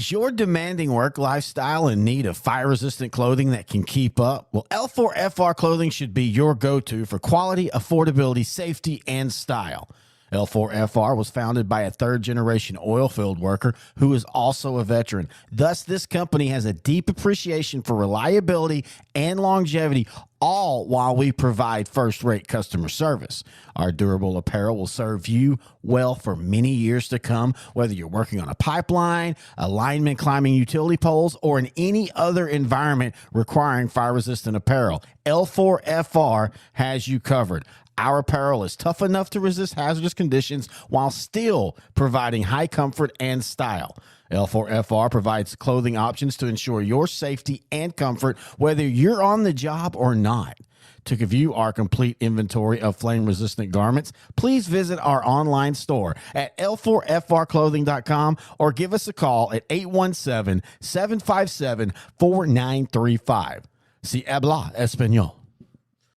Is your demanding work lifestyle in need of fire-resistant clothing that can keep up? Well, L4FR clothing should be your go-to for quality, affordability, safety, and style. L4FR was founded by a third-generation oil field worker who is also a veteran. Thus, this company has a deep appreciation for reliability and longevity, all while we provide first-rate customer service. Our durable apparel will serve you well for many years to come, whether you're working on a pipeline, a lineman climbing utility poles, or in any other environment requiring fire-resistant apparel. L4FR has you covered. Our apparel is tough enough to resist hazardous conditions while still providing high comfort and style. L4FR provides clothing options to ensure your safety and comfort, whether you're on the job or not. To view our complete inventory of flame-resistant garments, please visit our online store at l4frclothing.com or give us a call at 817-757-4935. Si habla español.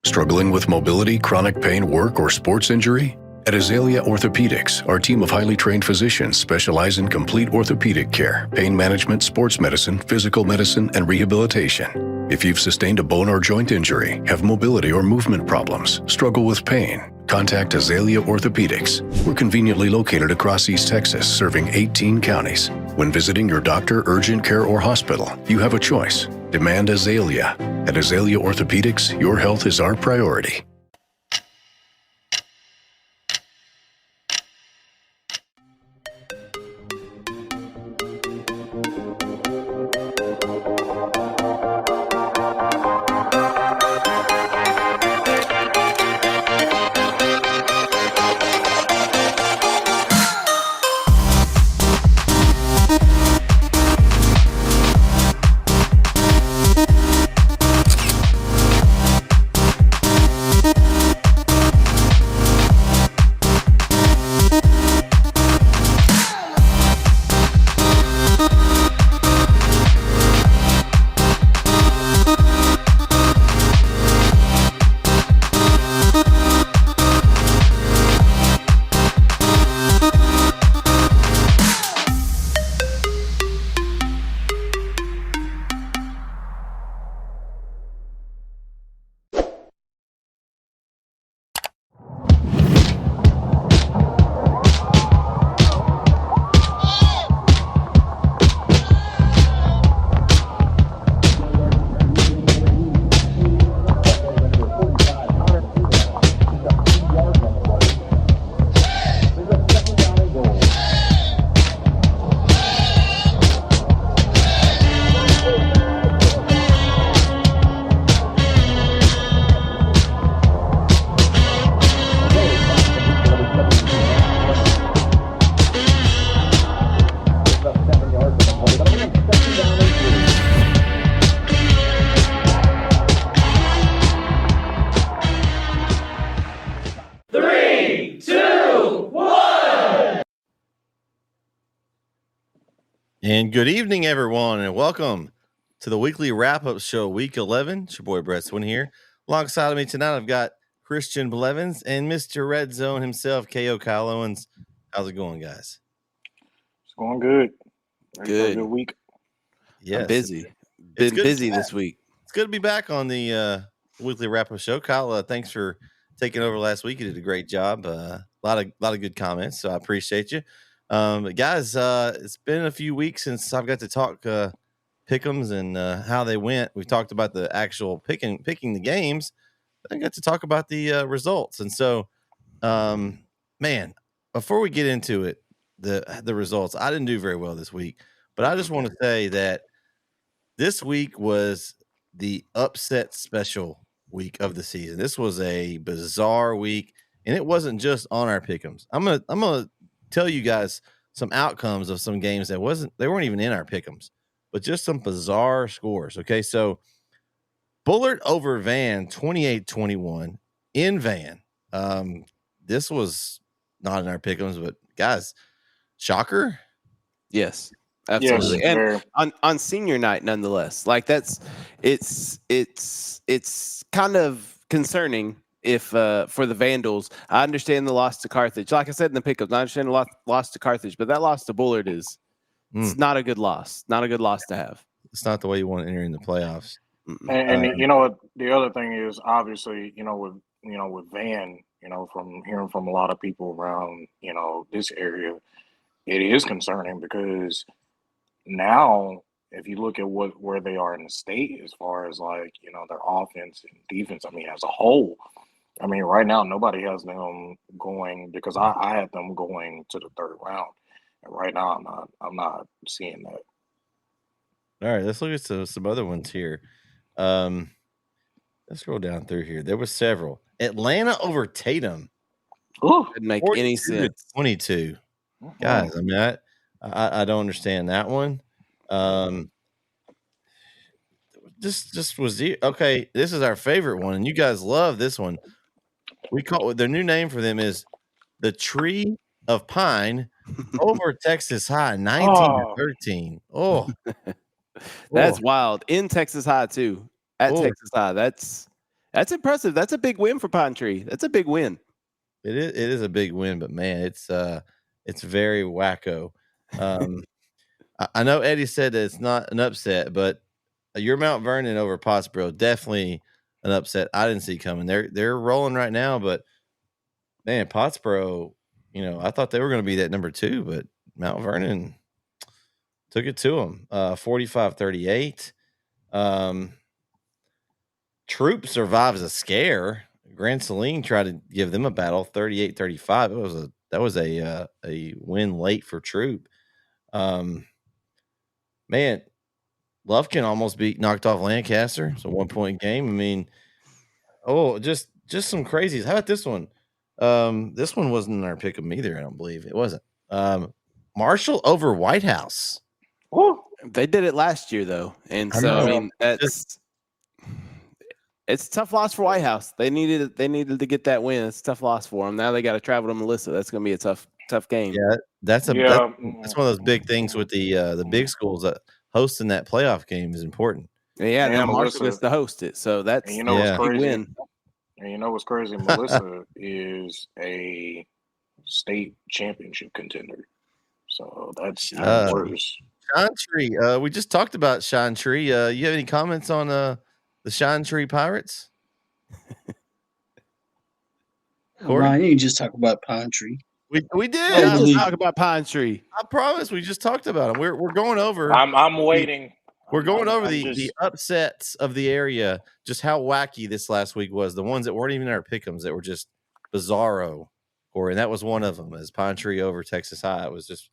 Struggling with mobility, chronic pain, work, or sports injury? At Azalea Orthopedics, our team of highly trained physicians specialize in complete orthopedic care, pain management, sports medicine, physical medicine, and rehabilitation. If you've sustained a bone or joint injury, have mobility or movement problems, struggle with pain, contact Azalea Orthopedics. We're conveniently located across East Texas, serving 18 counties. When visiting your doctor, urgent care, or hospital, you have a choice. Demand Azalea. At Azalea Orthopedics, your health is our priority. And good evening, everyone, and welcome to the weekly wrap-up show, Week 11. It's your boy, Brett Swin here. Alongside of me tonight, I've got Christian Blevins and Mr. Red Zone himself, K.O. Kyle Owens. How's it going, guys? It's going good. Good. Good week. Yes. I'm busy. Been busy this week. It's good to be back on the weekly wrap-up show. Kyle, thanks for taking over last week. You did a great job. A lot of good comments, so I appreciate you. Guys, it's been a few weeks since I've got to talk pick'ems and how they went. We talked about the actual picking the games. I got to talk about the results. And so, man, before we get into it, the results, I didn't do very well this week. But I just want to say that this week was the upset special week of the season. This was a bizarre week, and it wasn't just on our pick'ems. I'm gonna tell you guys some outcomes of some games that weren't even in our pick'ems, but just some bizarre scores. Okay, so Bullard over Van 28-21 in Van. This was not in our pick'ems, but guys, shocker. Yes, absolutely. Yes, and on senior night, nonetheless, like it's kind of concerning. If for the Vandals, I understand the loss to Carthage. Like I said in the pickups, I understand the loss to Carthage, but that loss to Bullard is It's not a good loss. Not a good loss to have. It's not the way you want to enter in the playoffs. And you know what? The other thing is obviously, with Van, from hearing from a lot of people around, this area, it is concerning because now, if you look at where they are in the state as far as like their offense and defense, I mean, as a whole, I mean, right now nobody has them going because I had them going to the third round, and right now I'm not seeing that. All right, let's look at some other ones here. Let's scroll down through here. There were several. Atlanta over Tatum. Ooh. Didn't make any 42 to sense. 22. Guys, I mean, I don't understand that one. This was okay. This is our favorite one, and you guys love this one. We call their new name for them is the Tree of Pine over Texas High, 19-13. Oh, That's wild. In Texas High too. At Oh. Texas High. That's impressive. That's a big win for Pine Tree. That's a big win. It is a big win, but man, it's very wacko. I know Eddie said that it's not an upset, but your Mount Vernon over Pottsboro, definitely an upset I didn't see coming. They're rolling right now, but man, Pottsboro, I thought they were going to be that number 2, but Mount Vernon took it to them, 45-38. Troop survives a scare. Grand Saline tried to give them a battle, 38-35. That was a win late for Troop. Man, Lufkin almost knocked off Lancaster. It's a 1-point game. I mean, just some crazies. How about this one? This one wasn't in our pick 'em either. I don't believe it wasn't. Marshall over White House. Ooh. They did it last year though, and so I mean it's a tough loss for White House. They needed to get that win. It's a tough loss for them. Now they got to travel to Melissa. That's going to be a tough game. Yeah, that's one of those big things with the big schools that hosting that playoff game is important. Yeah, And now Melissa Marshall gets to host it, so that's And what's a big crazy? win. And what's crazy? Melissa is a state championship contender, so that's even worse. Shine Tree. We just talked about Shine Tree. You have any comments on the Shine Tree Pirates? Corey? Ryan, you can just talk about Pine Tree. We did. Yeah, let's believe- talk about Pine Tree. I promise. We just talked about them. We're going over. I'm waiting. We're going over I'm the just- upsets of the area. Just how wacky this last week was. The ones that weren't even in our pick'ems that were just bizarro. Corey, and that was one of them. As Pine Tree over Texas High. It was just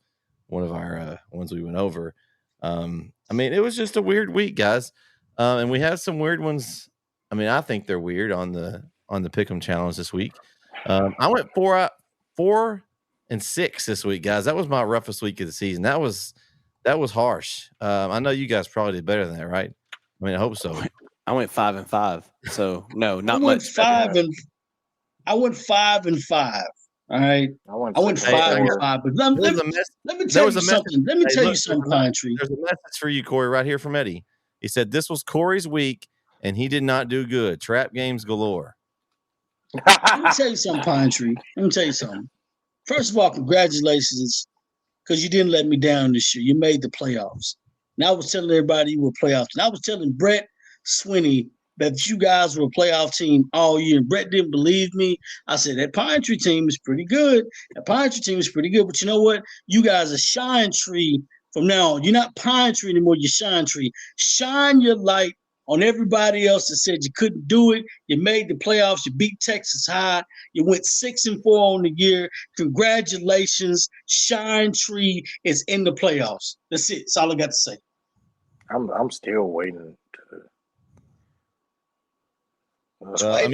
one of our ones we went over. I mean, it was just a weird week, guys. And we have some weird ones. I mean, I think they're weird on the pick'em challenge this week. I went 4-6 this week, guys. That was my roughest week of the season. That was harsh. I know you guys probably did better than that, right? I mean, I hope so. I went 5-5, so no, not I went much. 5 and 5. All right, I went 5 and 5. But let me tell you something. Let me tell you something, Pine Tree. There's a message for you, Corey, right here from Eddie. He said this was Corey's week, and he did not do good. Trap games galore. Let me tell you something, Pine Tree. Let me tell you something. First of all, congratulations, because you didn't let me down this year. You made the playoffs. And I was telling everybody you were playoffs. And I was telling Brett Swinney that you guys were a playoff team all year. And Brett didn't believe me. I said, that Pine Tree team is pretty good. That Pine Tree team is pretty good. But you know what? You guys are Shine Tree from now on. You're not Pine Tree anymore. You're Shine Tree. Shine your light on everybody else that said you couldn't do it. You made the playoffs. You beat Texas High. You went 6-4 on the year. Congratulations. Shine Tree is in the playoffs. That's it. That's all I got to say. I'm still waiting I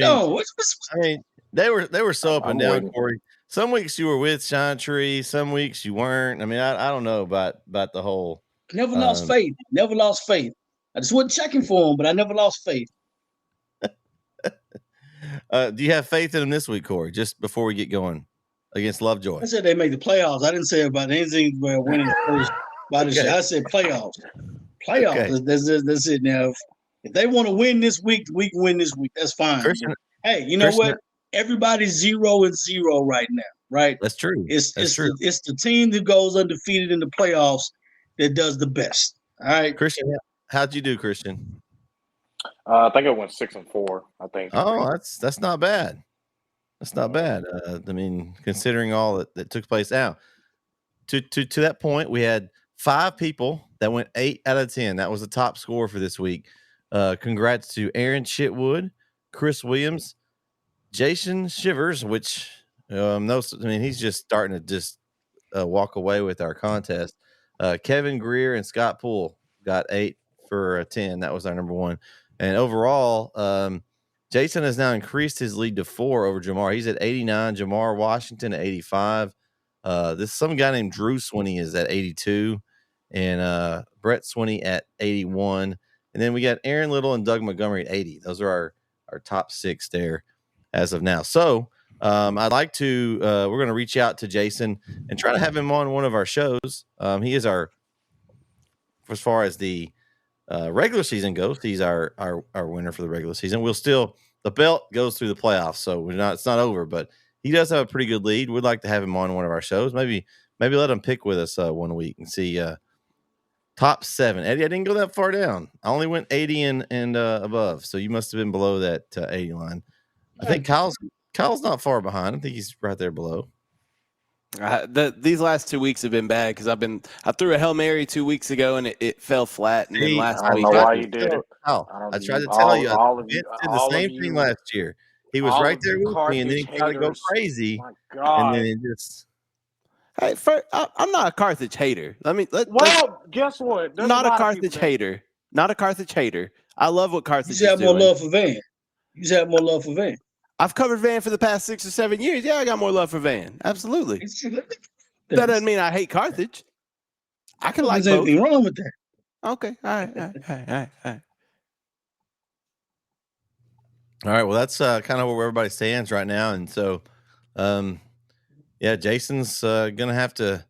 mean, they were so up and I'm down, waiting. Corey. Some weeks you were with Shine Tree, some weeks you weren't. I mean, I don't know about the whole. Never lost faith. Never lost faith. I just wasn't checking for him, but I never lost faith. Do you have faith in them this week, Corey? Just before we get going against Lovejoy. I said they made the playoffs. I didn't say about anything about winning first. I said playoffs. Playoffs. Okay. That's it. Now, if they want to win this week, we can win this week. That's fine. Christian, Hey, you know Christian- what? Everybody's 0-0 right now, right? that's true. It's That's true. it's the team that goes undefeated in the playoffs that does the best. All right. Christian, how'd you do, Christian? I think I went 6-4. I think. Oh, that's not bad. That's not bad. I mean, considering all that took place. Now, to that point, we had 5 people that went 8 out of 10. That was the top score for this week. Congrats to Aaron Chitwood, Chris Williams, Jason Shivers, which he's just starting to walk away with our contest. Kevin Greer and Scott Poole got 8 for 10. That was our number 1. And overall, Jason has now increased his lead to 4 over Jamar. He's at 89. Jamar Washington at 85. This some guy named Drew Swinney is at 82, and Brett Swinney at 81. And then we got Aaron Little and Doug Montgomery at 80. Those are our top 6 there as of now. So I'd like to we're going to reach out to Jason and try to have him on one of our shows. He is our, as far as the regular season goes, he's our winner for the regular season. The belt goes through the playoffs, so it's not over, but he does have a pretty good lead. We'd like to have him on one of our shows. Maybe let him pick with us one week and see top 7. Eddie, I didn't go that far down. I only went 80 and above, so you must have been below that 80 line. I think Kyle's not far behind. I think he's right there below. These last 2 weeks have been bad because I threw a Hail Mary 2 weeks ago and it fell flat. And then last I don't week, know why you did it. I tried to tell you. I did the same thing last year. He was right there with me, and then he tried to go crazy. My God. And then it just. Hey, I'm not a Carthage hater. Guess what? There's not a Carthage hater. Not a Carthage hater. I love what Carthage is doing. You have more love for Van. You have more love for Van. I've covered Van for the past 6 or 7 years. Yeah, I got more love for Van. Absolutely. That doesn't mean I hate Carthage. I can like both. There's anything wrong with that. Okay. All right. All right. Well, that's kind of where everybody stands right now, and so, Jason's gonna have to.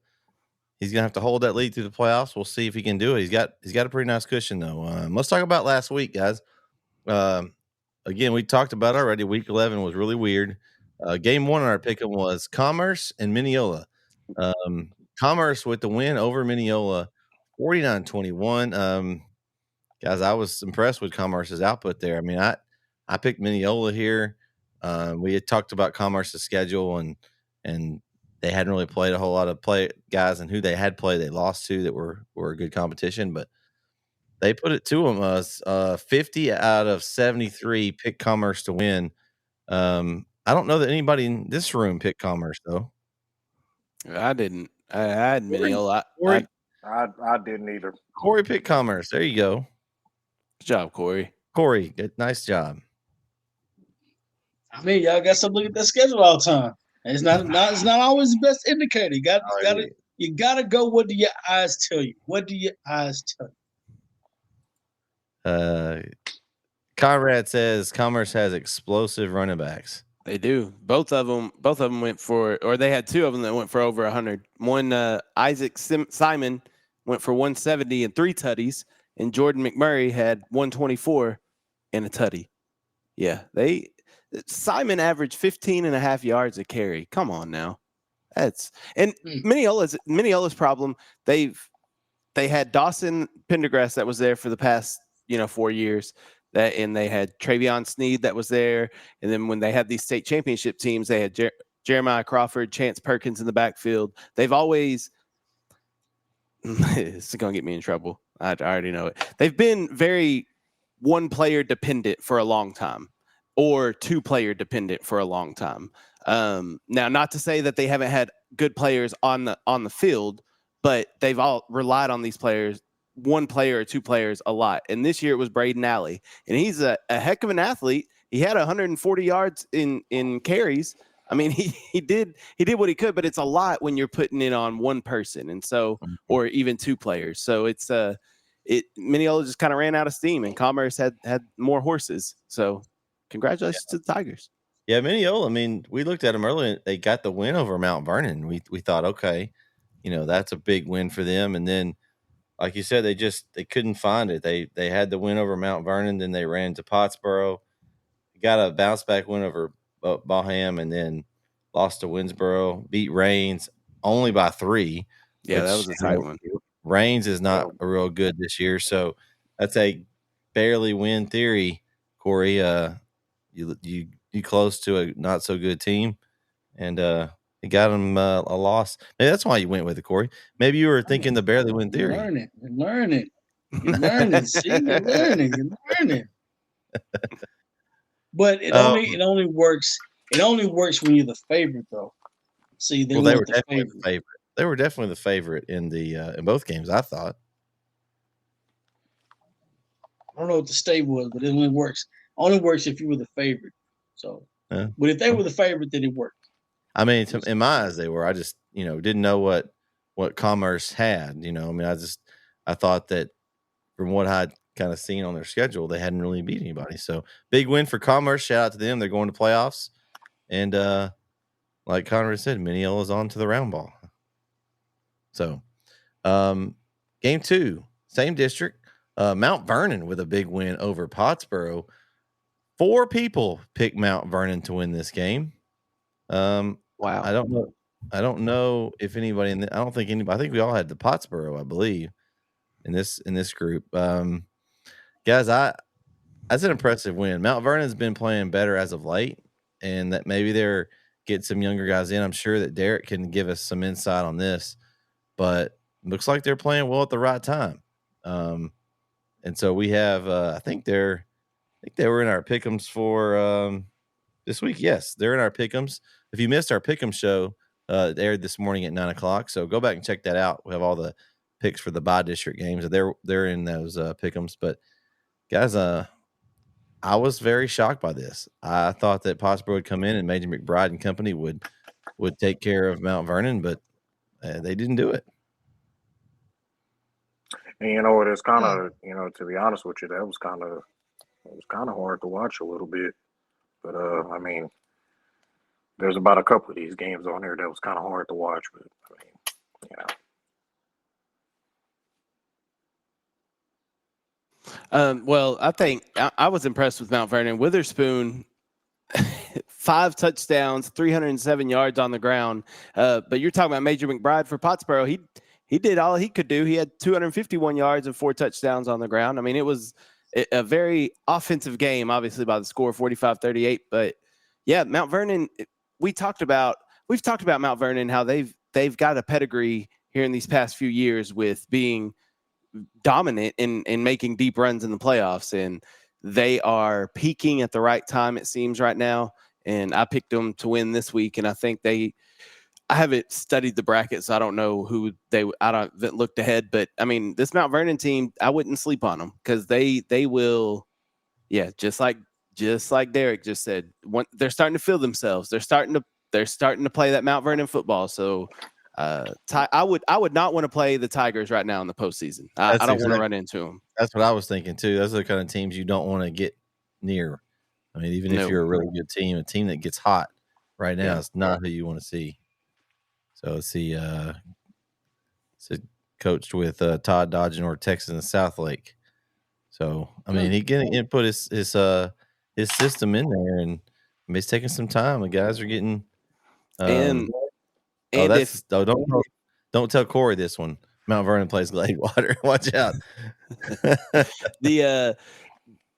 He's gonna have to hold that lead through the playoffs. We'll see if he can do it. He's got a pretty nice cushion though. Let's talk about last week, guys. Again, we talked about it already. Week 11 was really weird. Game 1 on our pick'em was Commerce and Mineola. Commerce with the win over Mineola, 49-21. Guys, I was impressed with Commerce's output there. I mean, I picked Mineola here. We had talked about Commerce's schedule, and they hadn't really played a whole lot of guys, and who they had played, they lost to that were a good competition, but they put it to them. 50 out of 73 picked Commerce to win. I don't know that anybody in this room picked Commerce, though. I didn't. I had Mineola. I didn't either. Corey picked Commerce. There you go. Good job, Corey. Corey, good, nice job. I mean, y'all got to look at that schedule all the time. It's not always the best indicator. You gotta go. What do your eyes tell you? What do your eyes tell you? Conrad says Commerce has explosive running backs. They do. Both of them went for, or they had 2 of them that went for over 100. One, Isaac Simon went for 170 and 3 tutties, and Jordan McMurray had 124 and a tutty. Yeah, Simon averaged 15 and a half yards a carry. Come on now. Mineola's problem. They had Dawson Pendergrass that was there for the past 4 years. And they had Travion Sneed that was there. And then when they had these state championship teams, they had Jeremiah Crawford, Chance Perkins in the backfield. They've always it's going to get me in trouble. I already know it. They've been very one-player dependent for a long time, or 2-player dependent for a long time. Now, not to say that they haven't had good players on the field, but they've all relied on these players, 1 player or 2 players, a lot. And this year it was Braden Alley, and he's a heck of an athlete. He had 140 yards in carries. I mean, he did what he could, but it's a lot when you're putting it on 1 person, and so, or even 2 players. So it's Mineola just kind of ran out of steam, and Commerce had more horses. So congratulations to the Tigers. Yeah, Mineola. I mean, we looked at them earlier. They got the win over Mount Vernon. We thought, okay, that's a big win for them. And then, like you said, they couldn't find it. They had the win over Mount Vernon, then they ran to Pottsboro, got a bounce back win over Balham, and then lost to Winsboro, beat Rains only by 3. Yeah, that was a tight one. Reigns is not a real good this year, so that's a barely win theory, Corey. You close to a not so good team, and it got him a loss. Maybe that's why you went with it, Corey. Maybe you were thinking the barely win theory. You're learning. See, you're learning. But it only works. It only works when you're the favorite, though. See, they were definitely the favorite. They were definitely the favorite in in both games, I thought. I don't know what the state was, but it only works. Only works if you were the favorite. So, but if they were the favorite, then it worked. I mean, in my eyes, they were. I just, didn't know what Commerce had. I mean, I thought that from what I'd kind of seen on their schedule, they hadn't really beat anybody. So big win for Commerce. Shout out to them. They're going to playoffs. And like Conrad said, Minneola's on to the round ball. So game 2, same district. Mount Vernon with a big win over Pottsboro. 4 people picked Mount Vernon to win this game. Wow. I don't know if anybody I don't think anybody. I think we all had the Pottsboro, I believe, in this group. Guys, that's an impressive win. Mount Vernon's been playing better as of late, and that maybe they're getting some younger guys in. I'm sure that Derek can give us some insight on this, but looks like they're playing well at the right time. And so we have, I think they were in our pick'ems for this week. Yes, they're in our pick'ems. If you missed our pick'em show, it aired this morning at 9:00. So go back and check that out. We have all the picks for the bye district games. They're in those pick'ems. But guys, I was very shocked by this. I thought that Pottsboro would come in and Major McBride and company would take care of Mount Vernon, but they didn't do it. And you know what? It's kind of, to be honest with you, it was kind of hard to watch a little bit. But I mean, there's about a couple of these games on here that was kind of hard to watch. But I mean, Well, I think I was impressed with Mount Vernon. Witherspoon, 5 touchdowns, 307 yards on the ground. But you're talking about Major McBride for Pottsboro. He did all he could do. He had 251 yards and 4 touchdowns on the ground. I mean, it was a very offensive game, obviously by the score 45-38. But yeah, Mount Vernon. We've talked about Mount Vernon, how they've got a pedigree here in these past few years with being dominant in making deep runs in the playoffs, and they are peaking at the right time, it seems, right now. And I picked them to win this week, and I think I haven't studied the bracket, so I don't know who I haven't looked ahead, but I mean, this Mount Vernon team, I wouldn't sleep on them because they will, just like Derek just said, they're starting to feel themselves. They're starting to play that Mount Vernon football. So I would not want to play the Tigers right now in the postseason. I don't want to run into them. That's what I was thinking too. Those are the kind of teams you don't want to get near. I mean, even if you're a really good team, a team that gets hot right now is not who you want to see. So let's see. Coached with Todd Dodgen or Texas and Southlake. So I mean, he can put his system in there, and he's taking some time. The guys are getting. Don't tell Corey this one. Mount Vernon plays Gladewater. Watch out.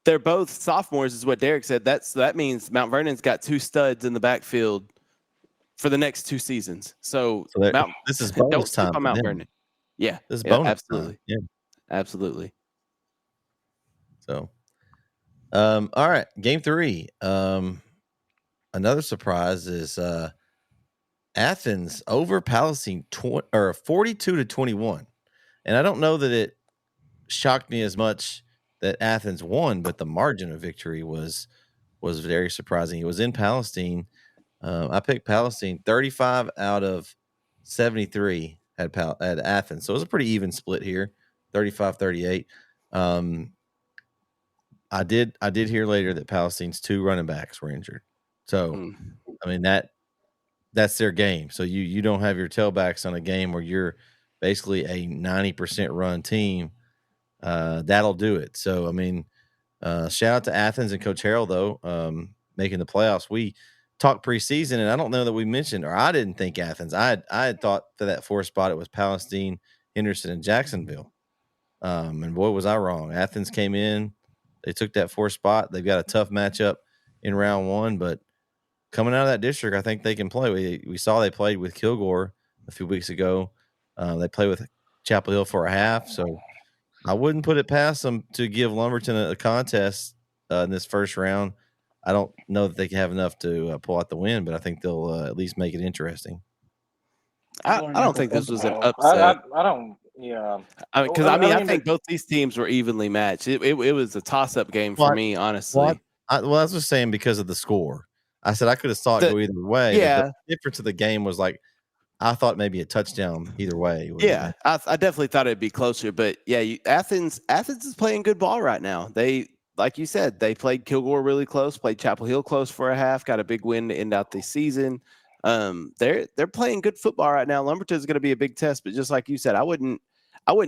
They're both sophomores, is what Derek said. That means Mount Vernon's got 2 studs in the backfield for the next 2 seasons. So this is bonus time on Mount Vernon. Yeah, this is bonus absolutely. Time. Yeah, absolutely. So, all right, game 3. Another surprise is Athens over Palestine 42-21, and I don't know that it shocked me as much that Athens won, but the margin of victory was very surprising. It was in Palestine. I picked Palestine. 35 out of 73 had Athens, so it was a pretty even split here, 35-38. I did hear later that Palestine's 2 running backs were injured, so I mean that's their game. So you don't have your tailbacks on a game where you're basically a 90% run team. That'll do it. So I mean, shout out to Athens and Coach Harrell though, making the playoffs. We talked preseason, and I don't know that we mentioned, or I didn't think Athens. I had thought for that 4th spot it was Palestine Henderson and Jacksonville. And boy, was I wrong. Athens came in. They took that 4th spot. They've got a tough matchup in round 1, but coming out of that district, I think they can play. We saw they played with Kilgore a few weeks ago. They played with Chapel Hill for a half, so I wouldn't put it past them to give Lumberton a contest in this first round. I don't know that they can have enough to pull out the win, but I think they'll at least make it interesting. I don't think this was an upset. I don't. Yeah, because I think both these teams were evenly matched. It was a toss-up game for me, honestly. I was just saying because of the score. I said I could have saw it go either way. Yeah, but the difference of the game was like I thought maybe a touchdown either way. Yeah, I definitely thought it'd be closer, but yeah, Athens is playing good ball right now. They, like you said, they played Kilgore really close, played Chapel Hill close for a half, got a big win to end out the season. They're playing good football right now. Lumberton is going to be a big test, but just like you said, I wouldn't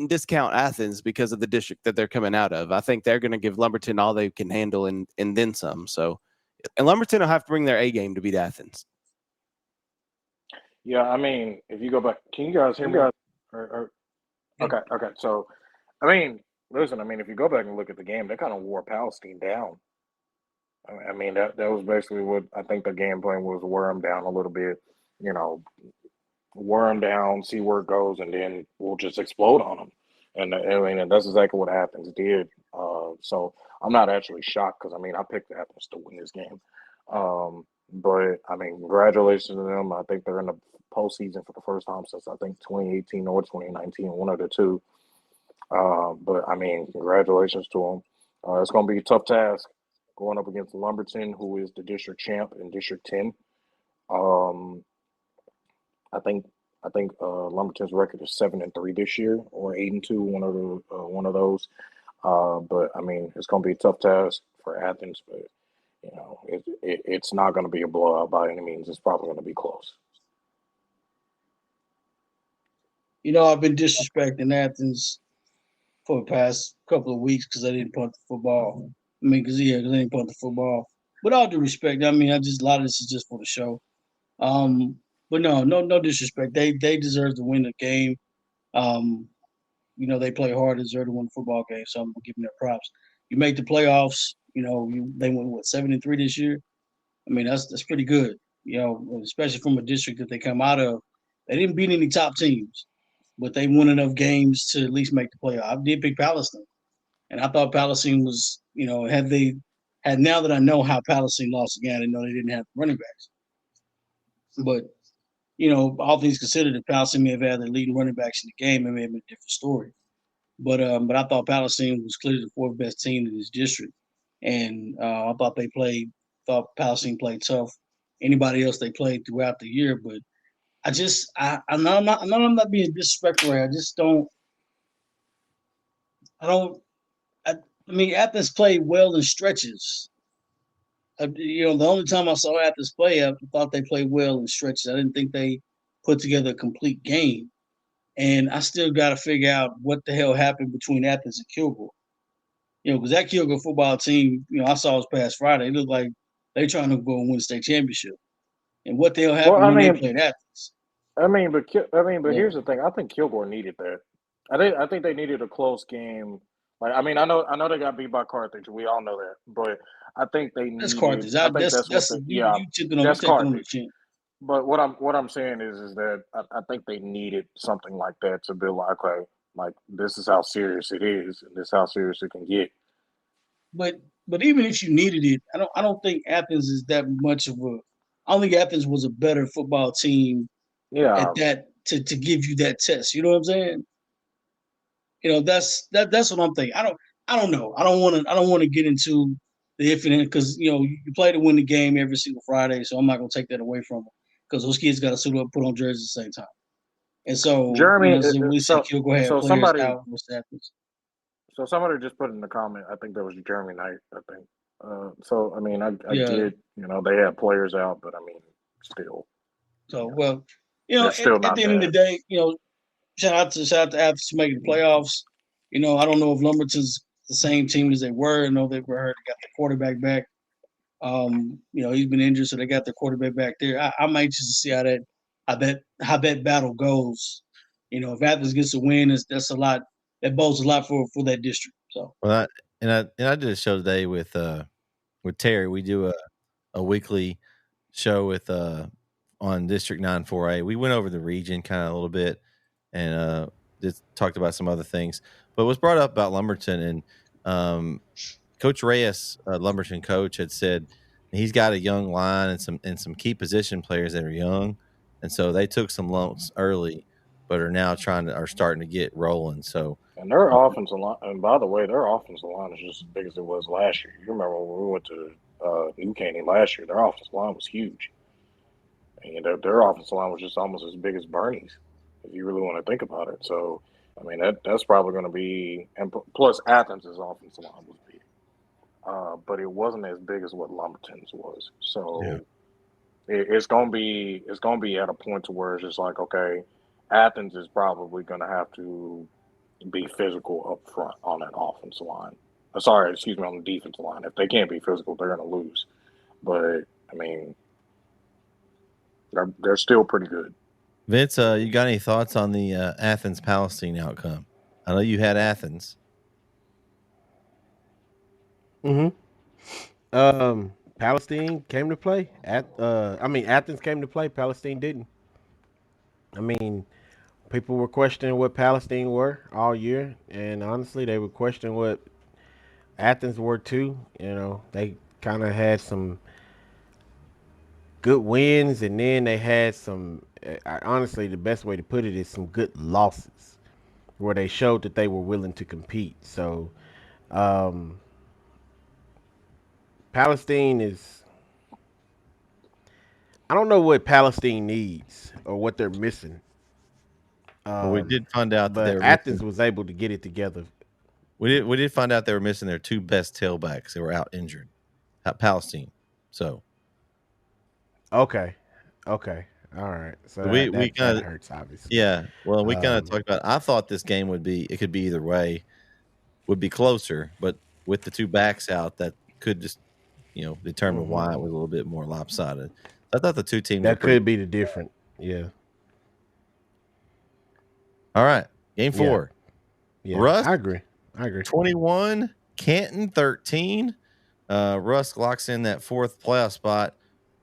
discount Athens because of the district that they're coming out of. I think they're going to give Lumberton all they can handle and then some. So, and Lumberton will have to bring their A game to beat Athens. Yeah, I mean, if you go back, can you guys hear me? Okay. So, I mean, listen, if you go back and look at the game, they kind of wore Palestine down. I mean, that was basically what I think the game plan was: wear them down a little bit, wear them down, see where it goes, and then we'll just explode on them. And and that's exactly what Athens did. So I'm not actually shocked because I picked Athens to win this game. But congratulations to them. I think they're in the postseason for the first time since I think 2018 or 2019, one of the two. But congratulations to them. It's going to be a tough task going up against Lumberton, who is the district champ in District 10. I think Lumberton's record is 7-3 this year, or 8-2, one of those. But it's going to be a tough task for Athens, but. It's not going to be a blowout by any means. It's probably going to be close. I've been disrespecting Athens for the past couple of weeks because I didn't punt the football. Because they didn't punt the football. With all due respect, a lot of this is just for the show. But no disrespect. They deserve to win the game. They play hard, deserve to win the football game, so I'm going to give them their props. You make the playoffs. They went 7-3 this year. That's pretty good. Especially from a district that they come out of. They didn't beat any top teams, but they won enough games to at least make the playoff. I did pick Palestine, and I thought Palestine was, now that I know how Palestine lost again, I didn't know they didn't have running backs. But all things considered, if Palestine may have had their leading running backs in the game, it may have been a different story. But I thought Palestine was clearly the 4th best team in this district. And I thought Palestine played tough. Anybody else they played throughout the year, but I'm not being disrespectful. I just don't. Athens played well in stretches. The only time I saw Athens play, I thought they played well in stretches. I didn't think they put together a complete game. And I still got to figure out what the hell happened between Athens and Kilgore. Because that Kilgore football team, I saw this past Friday. It looked like they're trying to go and win the state championship. And what the hell happened when they played Athens? But here's the thing. I think Kilgore needed that. I think they needed a close game. I know they got beat by Carthage. We all know that. But I think they needed. That's Carthage. That's Carthage. But what I'm saying is that I think they needed something like that to be like, okay, like this is how serious it is, and this is how serious it can get. But even if you needed it, I don't think Athens is that much of a. I don't think Athens was a better football team. Yeah. At that to give you that test, you know what I'm saying? That's what I'm thinking. I don't know. I don't want to get into the infinite because you play to win the game every single Friday, so I'm not gonna take that away from them because those kids got to suit up, put on jerseys at the same time. And so, Jeremy, we see Kilgore had players somebody, out with Athens. So somebody just put in the comment. I think that was Jeremy Knight. I think. I get. They had players out, but still. So at the end of the day, shout out to Athens making the playoffs. I don't know if Lumberton's the same team as they were. I know they got the quarterback back. He's been injured, so they got their quarterback back there. I'm anxious to see how that battle goes. If Athens gets a win, that's a lot. That bodes a lot for that district. So, Well, I did a show today with Terry. We do a weekly show with on District 9 4A. We went over the region kind of a little bit and just talked about some other things. But it was brought up about Lumberton, and Coach Reyes, Lumberton coach, had said he's got a young line and some key position players that are young, and so they took some lumps early, but are now starting to get rolling. So. And their offensive line, and by the way, their offensive line is just as big as it was last year. You remember when we went to New Caney last year, their offensive line was huge. And their offensive line was just almost as big as Bernie's, if you really want to think about it. So, I mean, that's probably going to be – and plus Athens' offensive line was big. But it wasn't as big as what Lumberton's was. So Yeah. it's going to be at a point to where it's just like, okay, Athens is probably going to have to – be physical up front on that offensive line. On the defensive line. If they can't be physical, they're going to lose. But, I mean, they're still pretty good. Vince, you got any thoughts on the Athens-Palestine outcome? I know you had Athens. Palestine came to play. Athens came to play. Palestine didn't. I mean, people were questioning what Palestine were all year, and honestly, they were questioning what Athens were too. They kind of had some good wins, and then they had some. Honestly, the best way to put it is some good losses, where they showed that they were willing to compete. So, Palestine is. I don't know what Palestine needs or what they're missing. Well, we did find out that But Athens was able to get it together. We did find out they were missing their two best tailbacks. They were out injured. Palestine. So. Okay. All right. So we kind of hurts, obviously. Yeah. Well, we kind of talked about. I thought this game it could be either way, would be closer, but with the two backs out, that could just determine why it was a little bit more lopsided. I thought the two teams that could be the difference. Yeah. All right, game 4. Yeah, Rusk, I agree. 21, Canton 13. Rusk locks in that 4th playoff spot.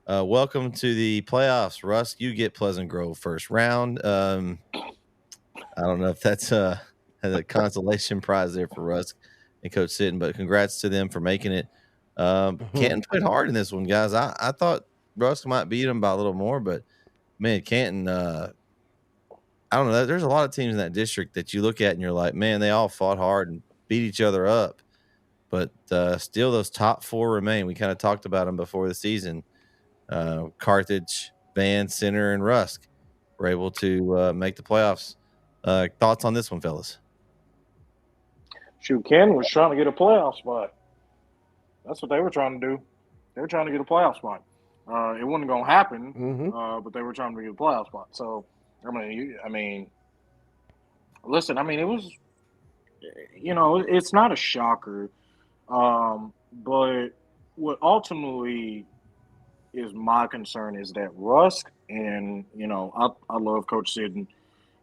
Welcome to the playoffs, Rusk. You get Pleasant Grove first round. I don't know if that's a consolation prize there for Rusk and Coach Sitton, but congrats to them for making it. Canton played hard in this one, guys. I thought Rusk might beat them by a little more, but man, Canton. I don't know. There's a lot of teams in that district that you look at and you're like, man, they all fought hard and beat each other up. But still, those top 4 remain. We kind of talked about them before the season. Carthage, Van, Center, and Rusk were able to make the playoffs. Thoughts on this one, fellas? Shoot, Ken was trying to get a playoff spot. That's what they were trying to do. They were trying to get a playoff spot. It wasn't going to happen, but they were trying to get a playoff spot. So, listen, it was, it's not a shocker. But what ultimately is my concern is that Rusk, and, I love Coach Sitton,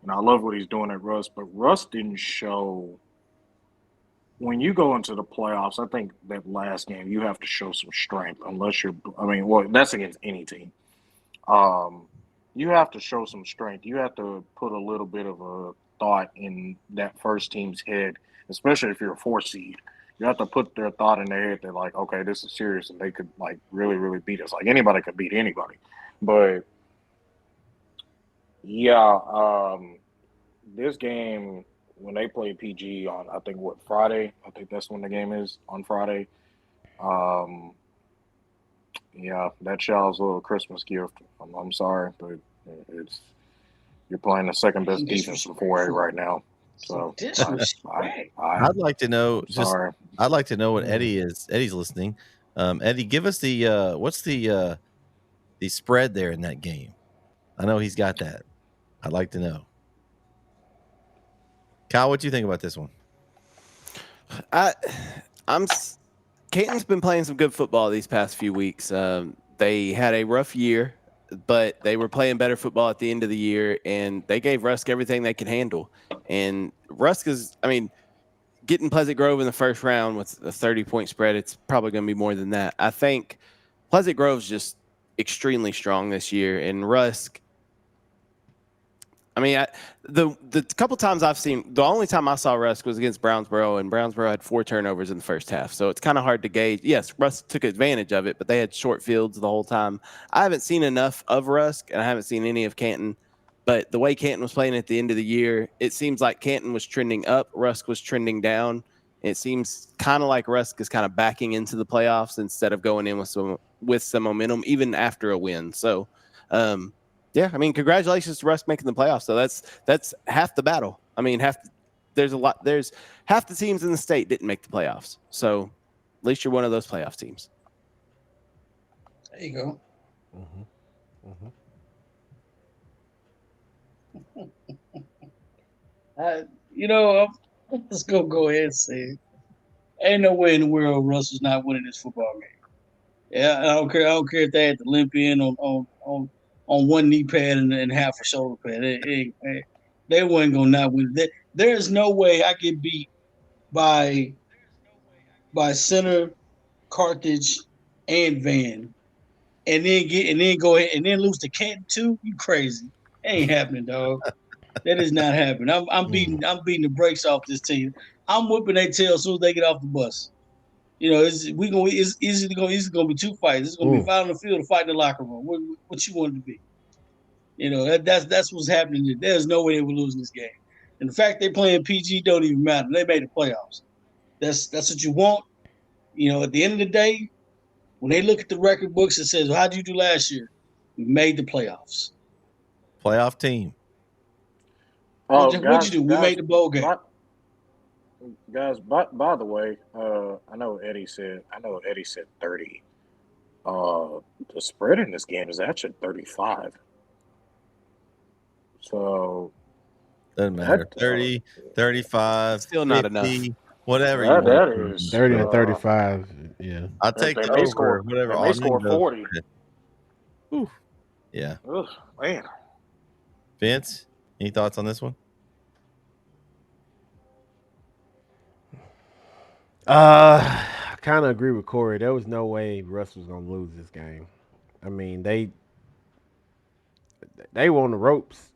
and I love what he's doing at Rusk, but Rusk didn't show. When you go into the playoffs, I think that last game you have to show some strength unless that's against any team. You have to show some strength. You have to put a little bit of a thought in that first team's head, especially if you're a 4 seed. You have to put their thought in their head. They're like, okay, this is serious, and they could really, really beat us. Like anybody could beat anybody. But yeah, this game when they play PG on, I think Friday. I think that's when the game is, on Friday. Yeah, that child's little Christmas gift. I'm sorry, but you're playing the second best defense in 4A right now. So I'd like to know. Sorry. I'd like to know what Eddie is. Eddie's listening. Eddie, give us the what's the spread there in that game? I know he's got that. I'd like to know. Kyle, what do you think about this one? Canton's been playing some good football these past few weeks. They had a rough year but they were playing better football at the end of the year, and they gave Rusk everything they could handle. And Rusk is, I mean, getting Pleasant Grove in the first round with a 30-point spread, it's probably going to be more than that. I think Pleasant Grove's just extremely strong this year, and Rusk, I mean, the couple times I've seen, the only time I saw Rusk was against Brownsboro, and Brownsboro had 4 turnovers in the first half. So it's kind of hard to gauge. Yes, Rusk took advantage of it, but they had short fields the whole time. I haven't seen enough of Rusk, and I haven't seen any of Canton. But the way Canton was playing at the end of the year, it seems like Canton was trending up, Rusk was trending down. It seems kind of like Rusk is kind of backing into the playoffs instead of going in with some momentum, even after a win. So, yeah, I mean, congratulations to Rusk making the playoffs. So that's half the battle. I mean, there's half the teams in the state didn't make the playoffs. So at least you're one of those playoff teams. There you go. I'm just gonna go ahead and say it. Ain't no way in the world Russell's not winning this football game. Yeah, I don't care if they had to limp in on one knee pad and half a shoulder pad. They wasn't gonna not win. There's no way I get beat by Center, Carthage, and Van, and then go ahead and then lose to Canton too. You crazy? It ain't happening, dog. That is not happening. I'm beating the brakes off this team. I'm whipping their tail as soon as they get off the bus. You know, it's easily gonna be 2 fights. It's gonna be fight on the field or fight in the locker room. What you want it to be? You know, that's what's happening. There's no way they were losing this game. And the fact they're playing PG don't even matter. They made the playoffs. That's what you want. You know, at the end of the day, when they look at the record books, it says, well, how did you do last year? We made the playoffs. Playoff team. What'd you do? We made the bowl game. Guys, by the way, I know Eddie said 30. The spread in this game is actually 35. So doesn't matter. 30, 35, still not 50, enough. Whatever you that want. is 30 and 35. Yeah. I'll take the over. Whatever. They may score 40. Ooh. Yeah. Ugh, man. Vince, any thoughts on this one? I kind of agree with Corey. There was no way Russ was gonna lose this game. I mean, they were on the ropes.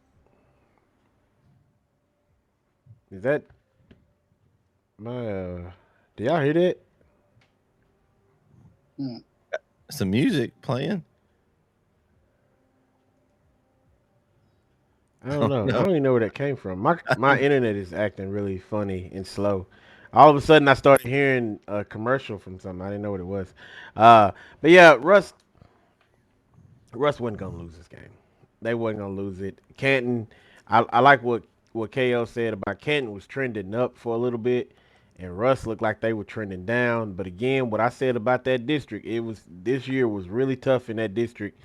Is that my? Do y'all hear that? Some music playing. I don't know. I don't even know where that came from. My internet is acting really funny and slow. All of a sudden, I started hearing a commercial from something. I didn't know what it was. But yeah, Russ wasn't gonna lose this game. They wasn't gonna lose it. Canton, I like what KO said about Canton was trending up for a little bit, and Russ looked like they were trending down. But again, what I said about that district, this year was really tough in that district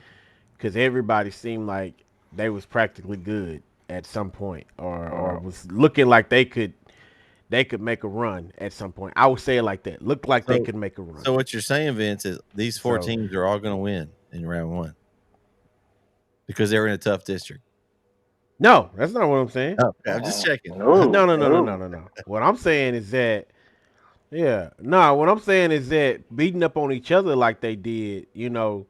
because everybody seemed like they was practically good at some point, or was looking like they could make a run at some point. I would say it like that. Looked like they could make a run. So what you're saying, Vince, is these 4 teams are all going to win in round 1 because they were in a tough district. No, that's not what I'm saying. Oh, I'm just checking. No. What I'm saying is that, what I'm saying is that beating up on each other like they did, you know,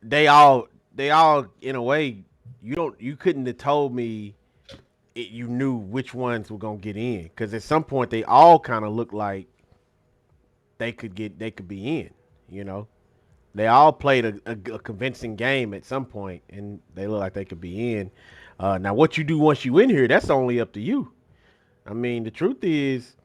they all in a way, you couldn't have told me you knew which ones were gonna get in, because at some point they all kind of looked like they could be in. You know, they all played a convincing game at some point, and they look like they could be in. Now, what you do once you in here, that's only up to you. I mean, the truth is,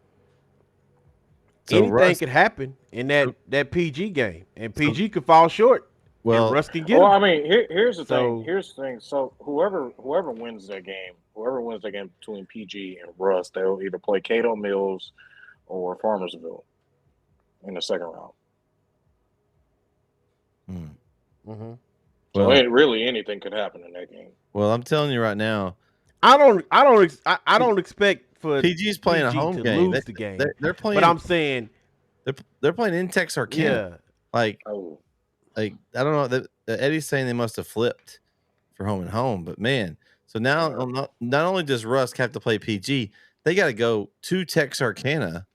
anything could happen in that PG game, and PG could fall short. Well, and Russ can get. Well, I mean, here's the thing. Here's the thing. So whoever wins that game between PG and Russ, they'll either play Cato Mills or Farmersville in the second round. Mm-hmm. So really anything could happen in that game. Well, I'm telling you right now, I don't expect for PG's playing PG a home to game. Lose the game. They're playing. But I'm saying they're playing in Texarkana. Yeah. Like I don't know that Eddie's saying they must have flipped for home and home, but man, so now not only does Rusk have to play PG, they got to go to Texarkana.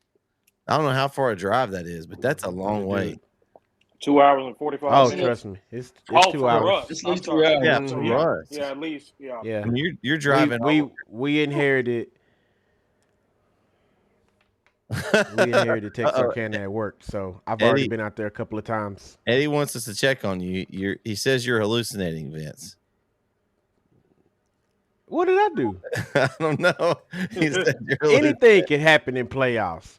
I don't know how far a drive that is, but that's a long way. 2 hours and 45 Oh, minutes. trust me, it's Oh, 2 for hours. Russ. It's at I'm least 3 sorry. hours. Yeah, Mhm. for Yeah, Rusk. yeah, at least, yeah. Yeah, I mean, you're driving. we inherited Texarkana at work, so I've already Eddie- been out there a couple of times. Eddie wants us to check on you. He says you're hallucinating, Vince. What did I do? I don't know. He said you're Anything can happen in playoffs.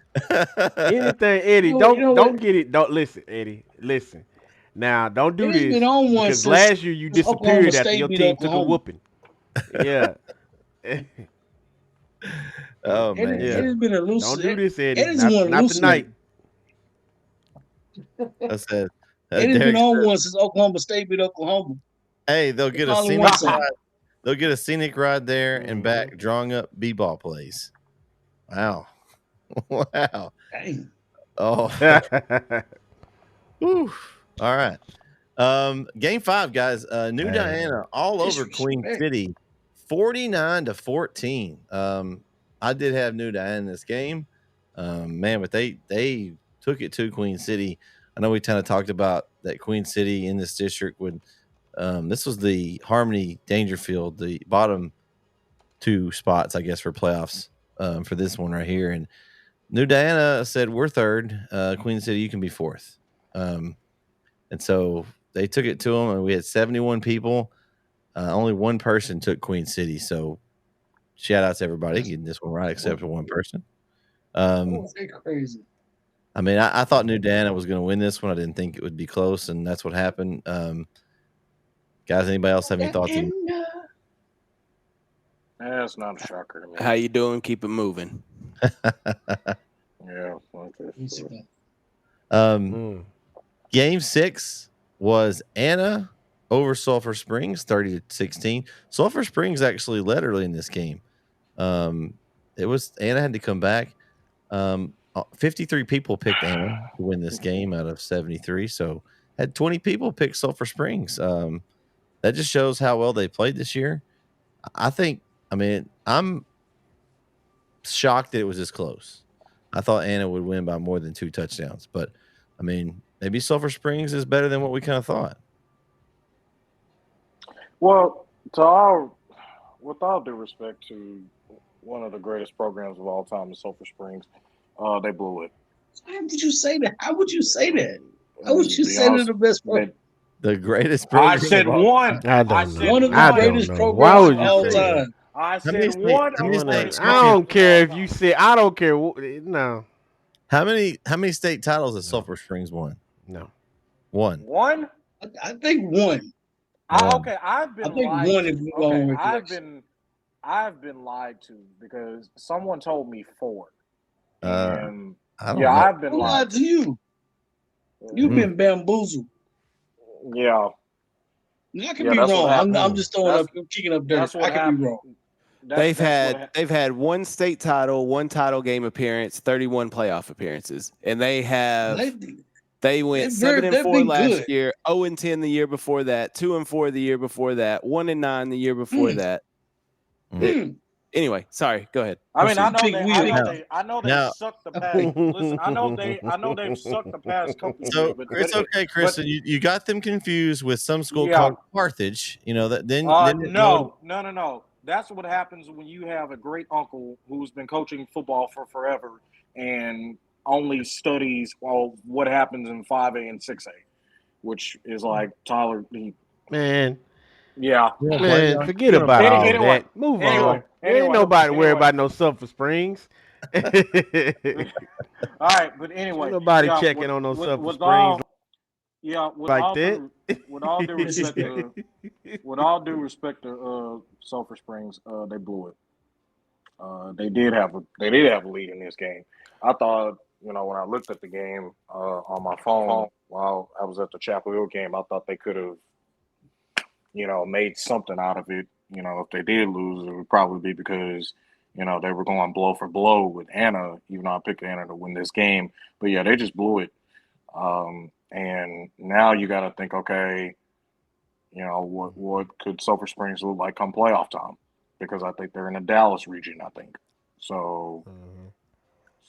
Anything, Eddie. You Don't know don't what? get it. Don't listen, Eddie. Listen. Now, don't do Eddie's this been on one because since last year you Oklahoma disappeared after State your beat team took a Oklahoma. whooping. Yeah. Oh man. Yeah. Eddie's been a loose. Don't do this, Eddie. Eddie's one Not tonight. I said Eddie's Derek been on said, one since Oklahoma State beat Oklahoma. hey, they'll get a Finally scenic won something. ride. They'll get a scenic ride there and back, drawing up b-ball plays. Wow. Wow. Dang. Oh. Whew. All right. Game 5, guys. New Diana all over Queen City, 49-14. I did have New Diana in this game. Man, but they took it to Queen City. I know we kind of talked about that Queen City in this district would this was the Harmony Dangerfield, the bottom 2 spots, I guess, for playoffs for this one right here. And New Diana said, we're 3rd. Queen City, you can be 4th. And so they took it to them, and we had 71 people. Only one person took Queen City. So shout out to everybody getting this one right, except for one person. That's crazy. I mean, I thought New Diana was going to win this one. I didn't think it would be close, and that's what happened. Guys, anybody else have any thoughts? That's not a shocker to me. How you doing? Keep it moving. Yeah. Game 6 was Anna over Sulphur Springs, 30-16. Sulphur Springs actually led early in this game. It was Anna had to come back. 53 people picked Anna to win this game out of 73. So had 20 people pick Sulphur Springs. That just shows how well they played this year. I'm shocked that it was this close. I thought Anna would win by more than 2 touchdowns, but I mean, maybe Sulphur Springs is better than what we kind of thought. Well, with all due respect to one of the greatest programs of all time, the Sulphur Springs, they blew it. How would you say that? How would you say that? How would you say they're the best program? The greatest program. I said one. I don't know. One of the I greatest don't know. programs Why would of you all say that? time. I How said many one. how many of the states- greatest I don't programs care of if all you time. said. I don't care. No. How many state titles has Sulphur Springs won? No. One. One. I think one. Okay, I've been I think lied one to. if you go on Okay, recollection. I've been lied to because someone told me 4. And I don't yeah, know. I've been Who lied lied to you? You've been bamboozled. Yeah. I could Yeah, be that's what wrong. happened. I'm just throwing That's- up, kicking up dirt. That's what I could happened. be wrong. They've had 1 state title, 1 title game appearance, 31 playoff appearances, and they went they've 7-4 been last good. year, 0-10 the year before that, 2-4 the year before that, 1-9 the year before that. Anyway, sorry, go ahead. I mean, I Big wheel. know they Now- sucked the past. Listen, I know they've sucked the past couple So years. But it's okay, Chris. So you got them confused with some school Yeah. called Carthage. You know that then No. That's what happens when you have a great uncle who's been coaching football for forever and only studies what happens in 5A and 6A, which is like Tyler. Man, Yeah. forget about all Anyway, that. Move on. Ain't nobody worried about no Sulphur Springs. All right, but anyway, Ain't nobody checking on those Sulphur Springs like that. With all due respect to, with all due respect to Sulphur Springs, they blew it. They did have a lead in this game. I thought, when I looked at the game on my phone while I was at the Chapel Hill game, I thought they could have, made something out of it. If they did lose, it would probably be because, they were going blow for blow with Anna, even though I picked Anna to win this game. But yeah, they just blew it. And now you got to think, okay, what could Sulphur Springs look like come playoff time? Because I think they're in the Dallas region. I think so.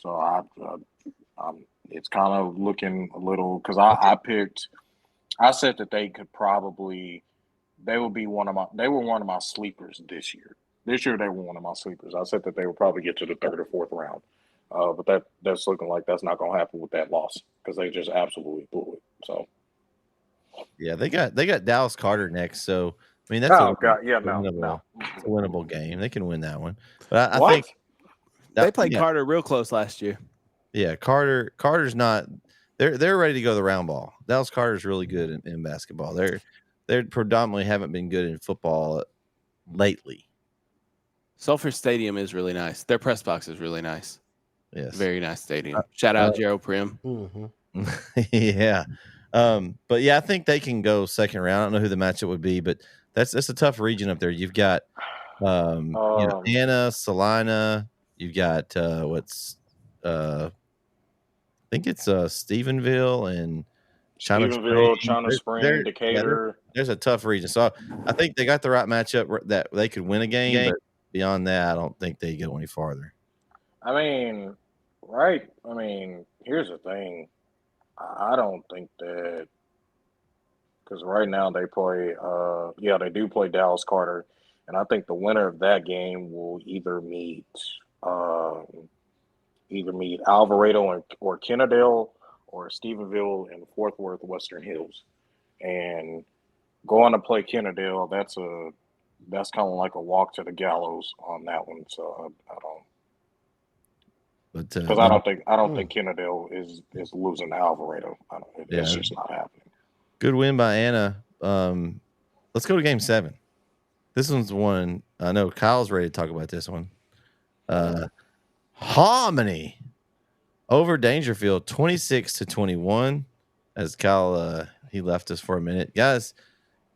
So it's kind of looking a little because I said that they were one of my sleepers this year. This year they were one of my sleepers. I said that they would probably get to the third or fourth round. But that's looking like that's not going to happen with that loss because they just absolutely blew it. So yeah, they got Dallas Carter next. So I mean that's no. It's a winnable game. They can win that one. But I What? think They played Carter real close last year. Yeah, Carter's not. They're ready to go the round ball. Dallas Carter's really good in basketball. They're predominantly haven't been good in football lately. Sulphur Stadium is really nice. Their press box is really nice. Yes, very nice stadium. Shout out Gerald Prim. Yeah, but yeah, I think they can go second round. I don't know who the matchup would be, but that's a tough region up there. You've got Anna, Salina. You've got I think it's Stephenville and China Spring, Decatur. There's a tough region. So I think they got the right matchup that they could win a game, but beyond that, I don't think they go any farther. I mean, right. I mean, here's the thing. I don't think that because right now they play they do play Dallas Carter, and I think the winner of that game will either meet Alvarado or Kennedale or Stephenville and Fort Worth Western Hills. And going to play Kennedale, that's kind of like a walk to the gallows on that one. So I don't. Because I don't think Kennedale is losing to Alvarado. It's just not happening. Good win by Anna. Let's go to game 7. This one's one I know Kyle's ready to talk about. This one. Harmony over Dangerfield 26-21. As Kyle he left us for a minute, guys.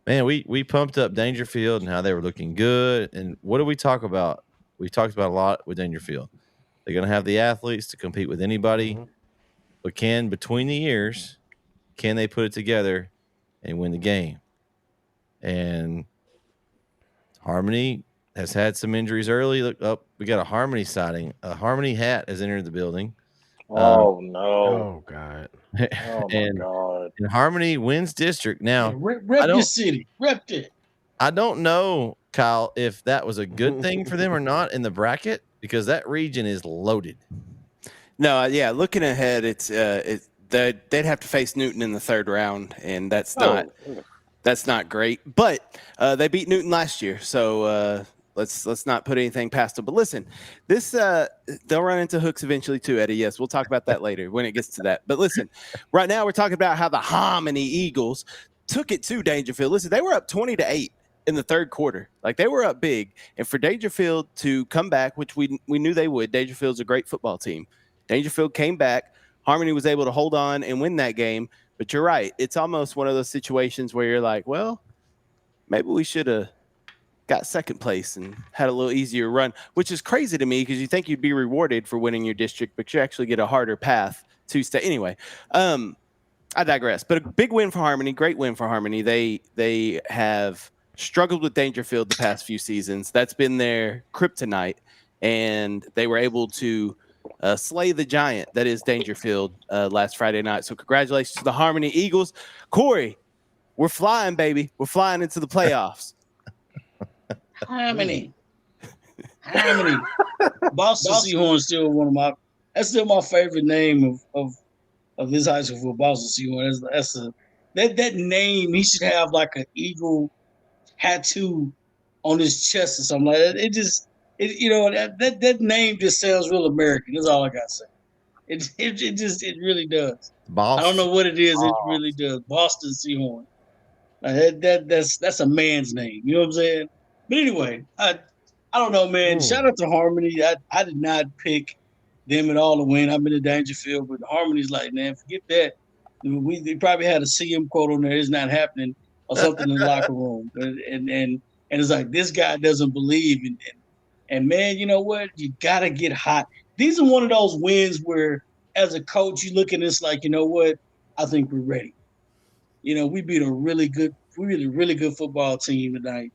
Man, we pumped up Dangerfield and how they were looking good. And what do we talk about? We talked about a lot with Dangerfield. They're going to have the athletes to compete with anybody, but between the years, can they put it together and win the game? And Harmony has had some injuries early. Look up, we got a Harmony sighting. A Harmony hat has entered the building. Oh no! Oh god! Oh my god! And Harmony wins district now. Rep your city. Rep it. I don't know, Kyle, if that was a good thing for them or not in the bracket because that region is loaded. No, yeah. Looking ahead, they'd have to face Newton in the third round, and that's not great. But they beat Newton last year, so let's not put anything past them. But listen, this they'll run into hooks eventually too, Eddie. Yes, we'll talk about that later when it gets to that. But listen, right now we're talking about how the Harmony Eagles took it to Dangerfield. Listen, they were up 20-8 in the third quarter. Like, they were up big. And for Dangerfield to come back, which we knew they would, Dangerfield's a great football team. Dangerfield came back. Harmony was able to hold on and win that game. But you're right. It's almost one of those situations where you're like, well, maybe we should have got second place and had a little easier run, which is crazy to me because you think you'd be rewarded for winning your district, but you actually get a harder path to stay. Anyway, I digress. But a big win for Harmony, great win for Harmony. They have struggled with Dangerfield the past few seasons. That's been their kryptonite, and they were able to slay the giant that is Dangerfield last Friday night. So congratulations to the Harmony Eagles. Corey, we're flying, baby. We're flying into the playoffs. Harmony. Boston Seahorn is still that's still my favorite name of his high school for Boston Seahorn. That name, he should have like an eagle tattoo on his chest or something like that. That name just sounds real American. That's all I gotta say. It really does. Boston. I don't know what it is. It really does. Boston Seahorn. That's a man's name. You know what I'm saying? But anyway, I don't know, man. Shout out to Harmony. I did not pick them at all to win. I've been to Dangerfield, but Harmony's like, man, forget that. They probably had a CM quote on there. It's not happening or something in the locker room. And it's like, this guy doesn't believe. And man, you know what? You got to get hot. These are one of those wins where, as a coach, you look at this like, you know what? I think we're ready. We beat a really good really good football team tonight.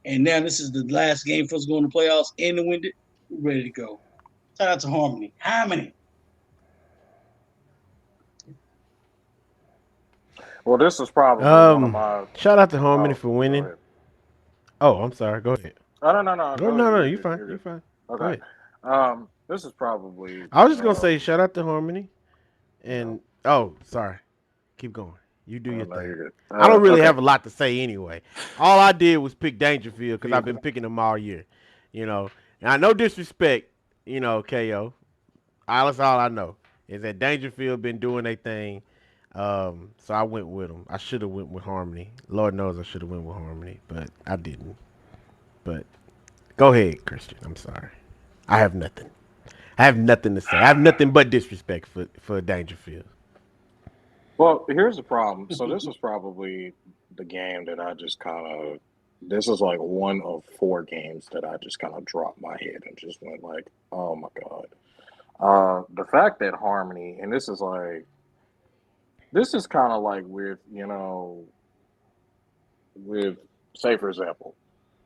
And now this is the last game for us going to playoffs and to win it. We're ready to go. Shout out to Harmony. Harmony. Well, this is probably one of my. Shout out to Harmony for Go winning. ahead. Oh, I'm sorry. Go ahead. Oh, no. No, Go no, ahead. no. You're fine. You're fine. Go Okay. ahead. This is probably. I was just gonna say shout out to Harmony, and sorry. Keep going. You do your No, thing. you're good. I don't really Okay. have a lot to say anyway. All I did was pick Dangerfield because I've been picking them all year. You know, and no disrespect, KO. That's all I know is that Dangerfield been doing their thing. So I went with them. I should have went with Harmony. Lord knows I should have went with Harmony, but I didn't. But go ahead, Christian. I'm sorry. I have nothing. I have nothing to say. I have nothing but disrespect for Dangerfield. Well, here's the problem. So this was probably the game that I just kind of. This is like one of 4 games that I just kind of dropped my head and just went like, "Oh my god!" The fact that Harmony, and this is kind of like with with, say for example,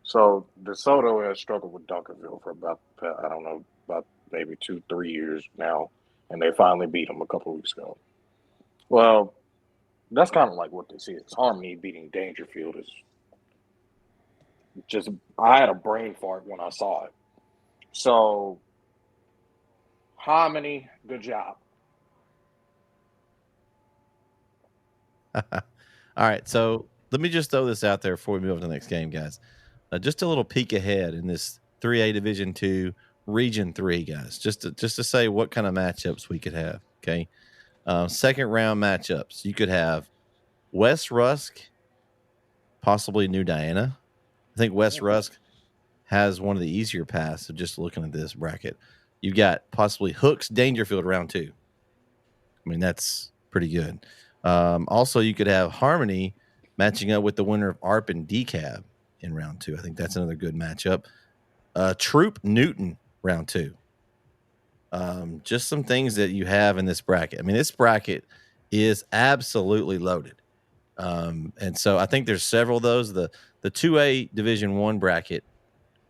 so DeSoto has struggled with Duncanville for about I don't know, about maybe 2-3 years now, and they finally beat him a couple weeks ago. Well, that's kind of like what this is. Harmony beating Dangerfield is just, I had a brain fart when I saw it. So, Harmony, good job. All right, so let me just throw this out there before we move on to the next game, guys. Just a little peek ahead in this 3A Division II Region 3, guys. Just to say what kind of matchups we could have. Okay, second round matchups. You could have West Rusk, possibly New Diana. I think West Rusk has one of the easier paths of just looking at this bracket. You got possibly Hooks Dangerfield round 2. I mean, that's pretty good. Also, you could have Harmony matching up with the winner of ARP and DCAB in round 2. I think that's another good matchup. Troop Newton round 2. Just some things that you have in this bracket. I mean, this bracket is absolutely loaded. And so I think there's several of those. The 2A Division 1 bracket,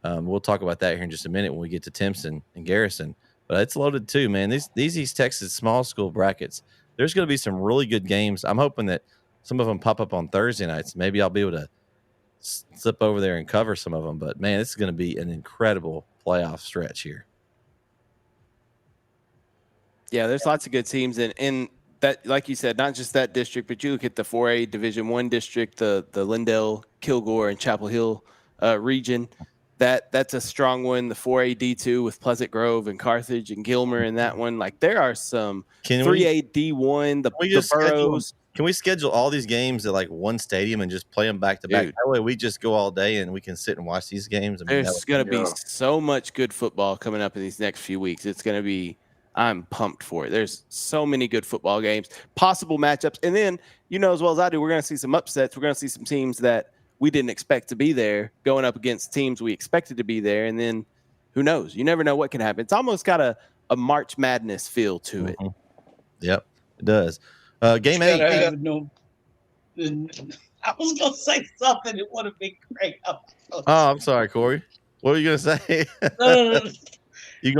we'll talk about that here in just a minute when we get to Timpson and Garrison. But it's loaded too, man. These East Texas small school brackets, there's going to be some really good games. I'm hoping that some of them pop up on Thursday nights. Maybe I'll be able to slip over there and cover some of them. But, man, this is going to be an incredible playoff stretch here. Yeah, there's lots of good teams. And that, like you said, not just that district, but you look at the 4A Division 1 district, the Lindell, Kilgore, and Chapel Hill region. That's a strong one. The 4A D2 with Pleasant Grove and Carthage and Gilmer in that one. Like, there are some 3A D1, the boroughs. Can we schedule all these games at like one stadium and just play them back to back? That way we just go all day and we can sit and watch these games. I mean, there's going to be so much good football coming up in these next few weeks. It's going to be, I'm pumped for it. There's so many good football games, possible matchups. And then, as well as I do, we're going to see some upsets. We're going to see some teams that we didn't expect to be there going up against teams we expected to be there. And then who knows? You never know what can happen. It's almost got a March Madness feel to it. Yep, it does. Game 8. I was going to say something. It would have been great. I'm sorry, Corey. What were you going to say? No. You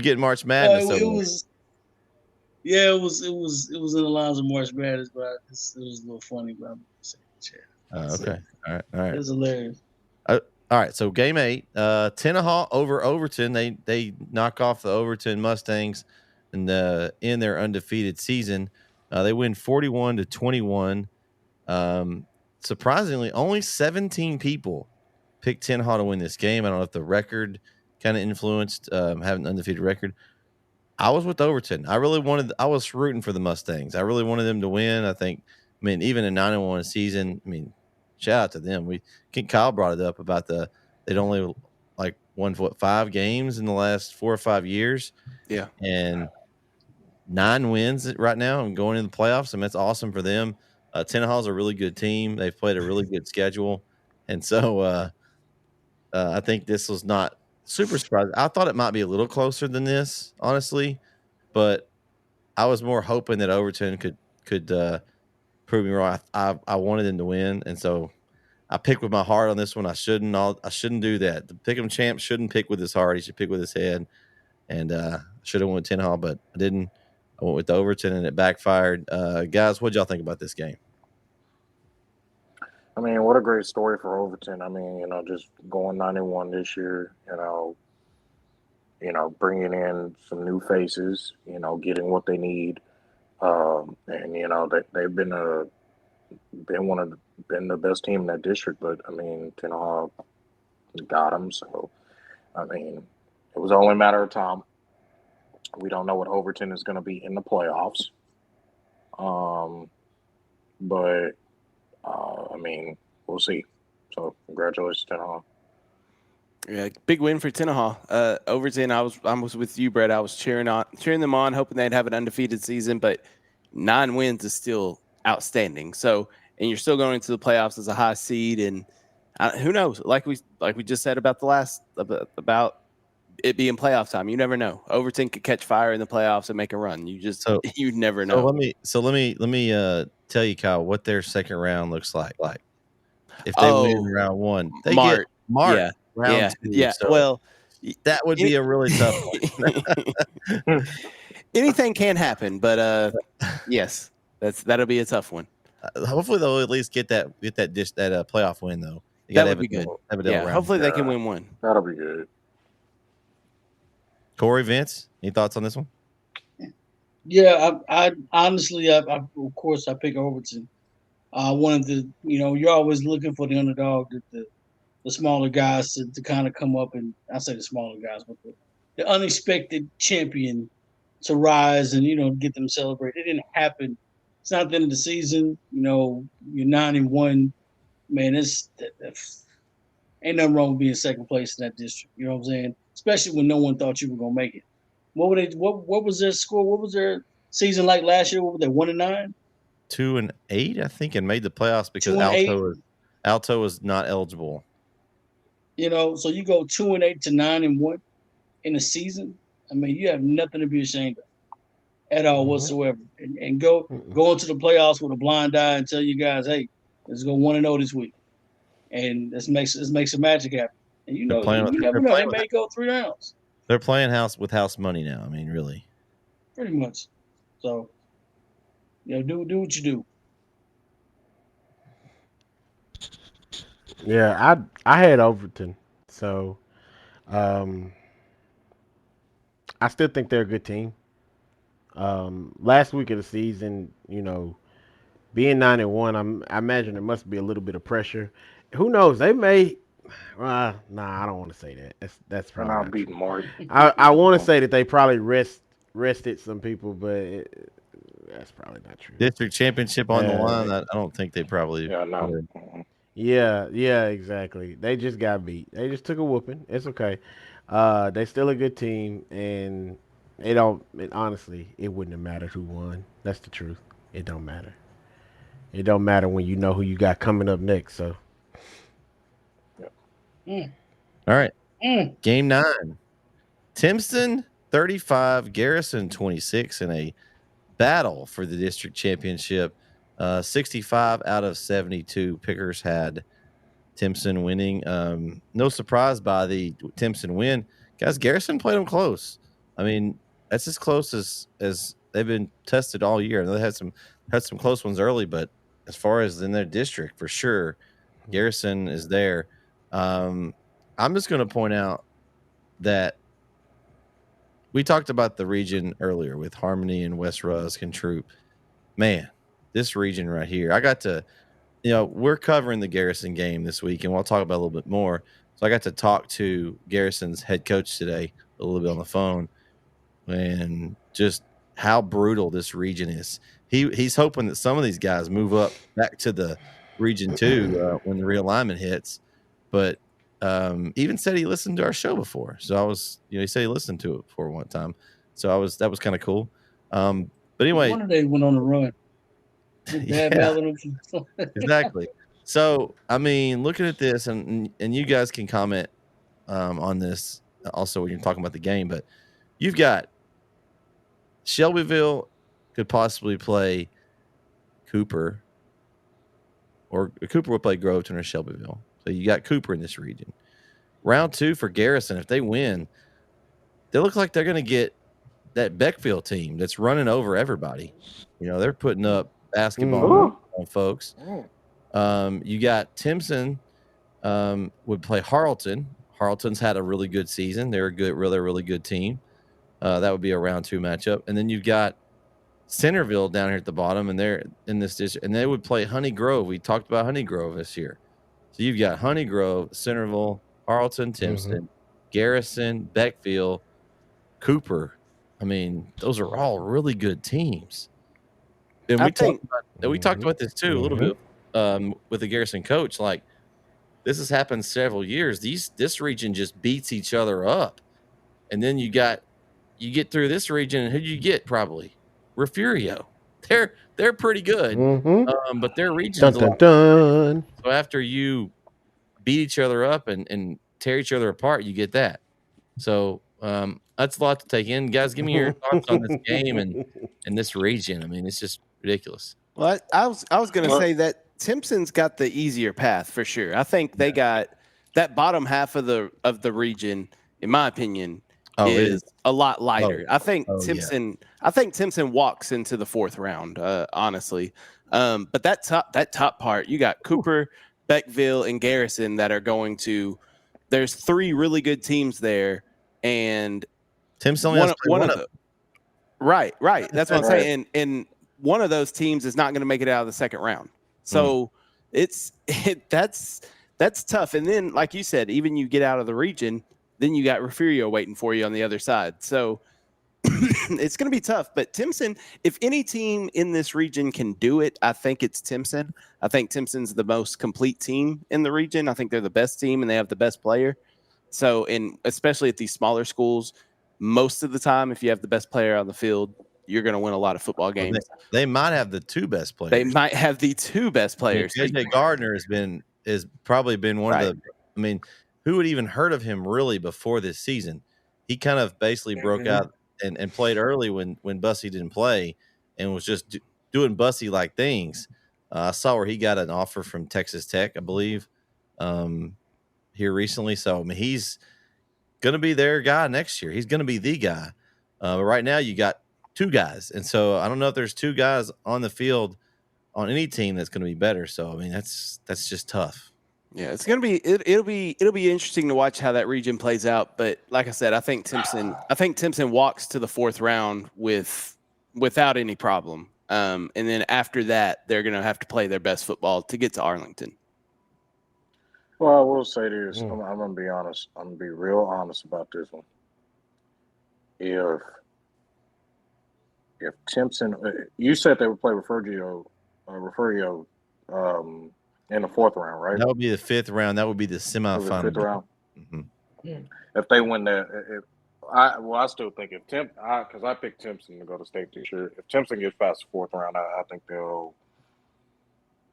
get March Madness. It was in the lines of March Madness, but it was a little funny. But I'm saying, okay. All right. It was hilarious. All right. So game 8, Tenaha over Overton. They knock off the Overton Mustangs and in their undefeated season. They win 41-21. Surprisingly, only 17 people picked Tenaha to win this game. I don't know if the record kind of influenced having an undefeated record. I was with Overton. I was rooting for the Mustangs. I really wanted them to win. Even a 9-1 season, shout out to them. Kyle brought it up about they'd only won 5 games in the last 4 or 5 years. Yeah. And 9 wins right now and going into the playoffs. That's awesome for them. Tenaha's a really good team. They've played a really good schedule. And so I think this was not super surprising. I thought it might be a little closer than this, honestly, but I was more hoping that Overton could prove me wrong. I wanted them to win, and so I picked with my heart on this one. I shouldn't do that. The pick'em champ shouldn't pick with his heart. He should pick with his head. And should have went with Tenhall, but I didn't. I went with the Overton, and it backfired. Guys, what y'all think about this game? I mean, what a great story for Overton. I mean, just going 9-1 this year. Bringing in some new faces. Getting what they need. And they've been the best team in that district. But I mean, Tenhall got them. So I mean, it was only a matter of time. We don't know what Overton is going to be in the playoffs. But I mean, we'll see. So congratulations, Tenhall. Yeah, big win for Tenhall. Overton, I was with you, Brett. I was cheering them on, hoping they'd have an undefeated season, but 9 wins is still outstanding. So, and you're still going into the playoffs as a high seed, and who knows? Like we just said about about it being playoff time, you never know. Overton could catch fire in the playoffs and make a run. You never know. So let me tell you, Kyle, what their second round looks like. Like if they win round 1, they get Mart. Yeah. Round 2. Yeah. So well, that would be a really tough one. Anything can happen, but yes, that'll be a tough one. Hopefully they'll at least get that playoff win though. That would be good. Yeah, hopefully they can win one. That'll be good. Corey, Vince, any thoughts on this one? Yeah, I honestly, of course, I pick Overton. One of the, you're always looking for the underdog, the smaller guys to kind of come up, and I say the smaller guys, but the unexpected champion to rise and get them celebrated. It didn't happen. It's not the end of the season. You're 9-1. Man, ain't nothing wrong with being second place in that district. You know what I'm saying? Especially when no one thought you were gonna make it. What was their score? What was their season like last year? What were they, 1-9? 2-8, I think, and made the playoffs because Alto was not eligible. So you go 2-8 to 9-1 in a season. I mean, you have nothing to be ashamed of at all whatsoever. And go into the playoffs with a blind eye and tell you guys, hey, let's go 1-0 this week, and let's make some magic happen. And you never know, they may go 3 rounds. They're playing house money now. I mean, really, pretty much. So, do what you do. Yeah, I had Overton, so I still think they're a good team. Last week of the season, being 9-1, I imagine there must be a little bit of pressure. Who knows? They may. Nah, I don't want to say that. That's probably not beating Mark. I want to say that they probably rested some people, but that's probably not true. District championship on the line. I don't think they probably. Yeah, no. Yeah, exactly. They just got beat. They just took a whooping. It's okay. They still a good team, and honestly, it wouldn't have mattered who won. That's the truth. It don't matter. It don't matter when you know who you got coming up next. So. All right. Game 9. Timpson 35, Garrison 26 in a battle for the district championship. 65 out of 72 pickers had Timpson winning. No surprise by the Timpson win. Guys, Garrison played them close. I mean, that's as close as they've been tested all year. They had some close ones early, but as far as in their district, for sure, Garrison is there. I'm just going to point out that we talked about the region earlier with Harmony and West Rusk and Troop. Man, this region right here, I got to, we're covering the Garrison game this week, and we'll talk about it a little bit more. So I got to talk to Garrison's head coach today a little bit on the phone, and just how brutal this region is. He's hoping that some of these guys move up back to the Region 2 when the realignment hits. But even said he listened to our show before. So I was, he said he listened to it before one time. So that was kind of cool. But anyway. One day went on a run. Yeah, exactly. So, I mean, looking at this, and you guys can comment on this also when you're talking about the game, but you've got Shelbyville could possibly play Cooper or Cooper will play Groveton or Shelbyville. So you got Cooper in this region. Round 2 for Garrison, if they win, they look like they're going to get that Beckville team that's running over everybody. They're putting up basketball on folks. You got Timpson would play Harleton. Harleton's had a really good season. They're a really good team. That would be a round 2 matchup. And then you've got Centerville down here at the bottom, and they're in this district, and they would play Honey Grove. We talked about Honey Grove this year. So you've got Honey Grove, Centerville, Harleton, Timpson, Garrison, Beckville, Cooper. I mean, those are all really good teams. And we talked about this too a little bit with the Garrison coach. Like, this has happened several years. This region just beats each other up, and then you get through this region, and who do you get? Probably Refugio. They're pretty good, but their region's a lot. So after you beat each other up and tear each other apart, you get that. So that's a lot to take in. Guys, give me your thoughts on this game and this region. I mean, it's just ridiculous. Well, I was going to say that Timpson's got the easier path for sure. I think they got that bottom half of the region, in my opinion, is a lot lighter. I think Timpson walks into the 4th round, honestly. But that top part, you got Cooper, Beckville, and Garrison that are going to. There's 3 really good teams there, and Timpson only has one of them. Right. That's what I'm saying. And one of those teams is not going to make it out of the 2nd round. So that's tough. And then, like you said, even you get out of the region, then you got Refugio waiting for you on the other side. So it's going to be tough. But Timpson, if any team in this region can do it, I think it's Timpson. I think Timpson's the most complete team in the region. I think they're the best team and they have the best player. So, especially at these smaller schools, most of the time, if you have the best player on the field, you're going to win a lot of football games. They might have the 2 best players. They might have the 2 best players. JJ Gardner has probably been one of the. I mean, who would even heard of him really before this season? He kind of basically broke out and played early when Bussy didn't play, and was just doing Bussy-like things. I saw where he got an offer from Texas Tech, I believe, here recently. So, I mean, he's going to be their guy next year. He's going to be the guy. But right now you got 2 guys. And so I don't know if there's 2 guys on the field on any team that's going to be better. So, I mean, that's just tough. Yeah, it's going to be it'll be interesting to watch how that region plays out, but like I said, I think Timpson walks to the 4th round without any problem. And then after that, they're going to have to play their best football to get to Arlington. Well, I will say this. I'm going to be honest. I'm going to be real honest about this one. If Timpson, you said they would play Refugio in the 4th round, right? That would be the 5th round. That would be the semifinal. 5th round. If they win that, I still think because I picked Timpson to go to state this year. If Timpson gets past the 4th round, I think they'll.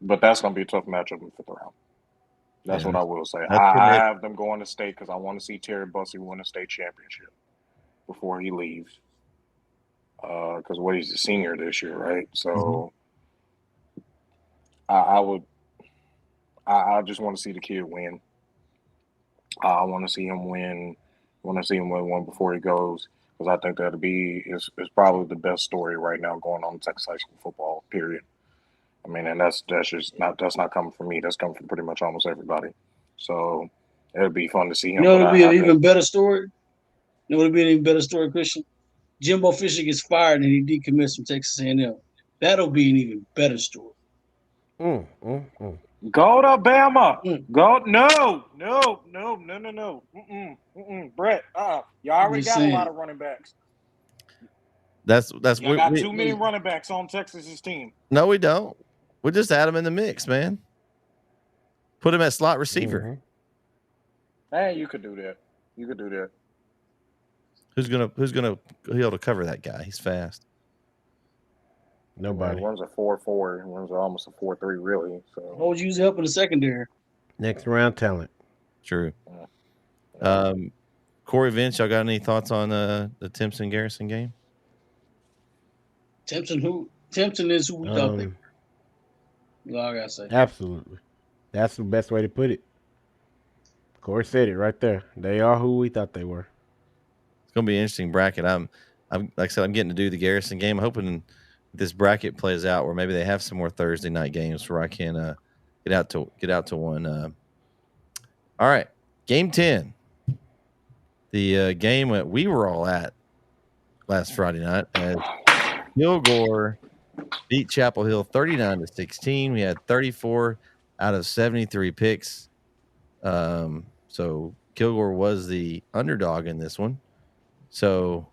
But that's going to be a tough matchup in the 5th round. That's what I will say. I have them going to state because I want to see Terry Bussey win a state championship before he leaves. Because he's a senior this year, right? So I just want to see the kid win. I want to see him win. I want to see him win one before he goes, because I think that'll be is probably the best story right now going on in Texas high school football. Period. I mean, and that's not coming from me. That's coming from pretty much almost everybody. So it'll be fun to see him. You know, it'll be an even better story. You know, it'll be an even better story, Christian. Jimbo Fisher gets fired and he decommits from Texas A&M. That'll be an even better story. Go to Bama. Go no. Brett, you already got a lot of running backs. We got too many running backs on Texas's team. No, we don't. We just add them in the mix, man. Put him at slot receiver. Hey, you could do that. Who's gonna be able to cover that guy? He's fast. Nobody. One's a 4.4, one's almost a 4.3, really. So what would you use help in the secondary? Next round talent. True. Corey Vince, y'all got any thoughts on the Timpson Garrison game? Timpson is who we thought they. That's all I gotta say. Absolutely. That's the best way to put it. Corey said it right there. They are who we thought they were. It's gonna be an interesting bracket. I'm like I said, I'm getting to do the Garrison game. I'm hoping this bracket plays out where maybe they have some more Thursday night games where I can get out to one. All right, game 10, the game that we were all at last Friday night as Kilgore beat Chapel Hill 39-16. We had 34 out of 73 picks. So Kilgore was the underdog in this one. So,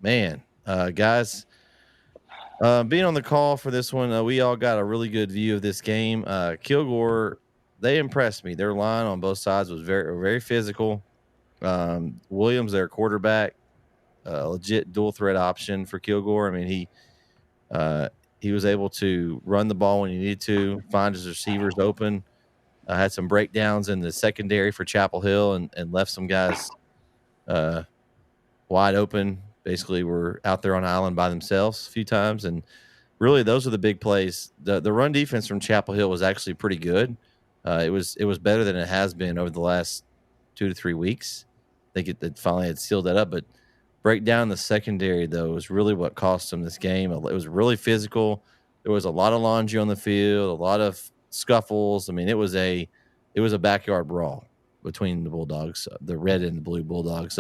man, guys, being on the call for this one, we all got a really good view of this game. Kilgore, they impressed me. Their line on both sides was very, very physical. Williams, their quarterback, legit dual threat option for Kilgore. I mean, he was able to run the ball when he needed to, find his receivers open. Had some breakdowns in the secondary for Chapel Hill and left some guys wide open. Basically, were out there on island by themselves a few times, and really those are the big plays. The run defense from Chapel Hill was actually pretty good. It was better than it has been over the last 2 to 3 weeks. I think it finally had sealed that up, but break down the secondary though was really what cost them this game. It was really physical. There was a lot of laundry on the field, a lot of scuffles. I mean, it was a backyard brawl between the Bulldogs, the red and the blue Bulldogs.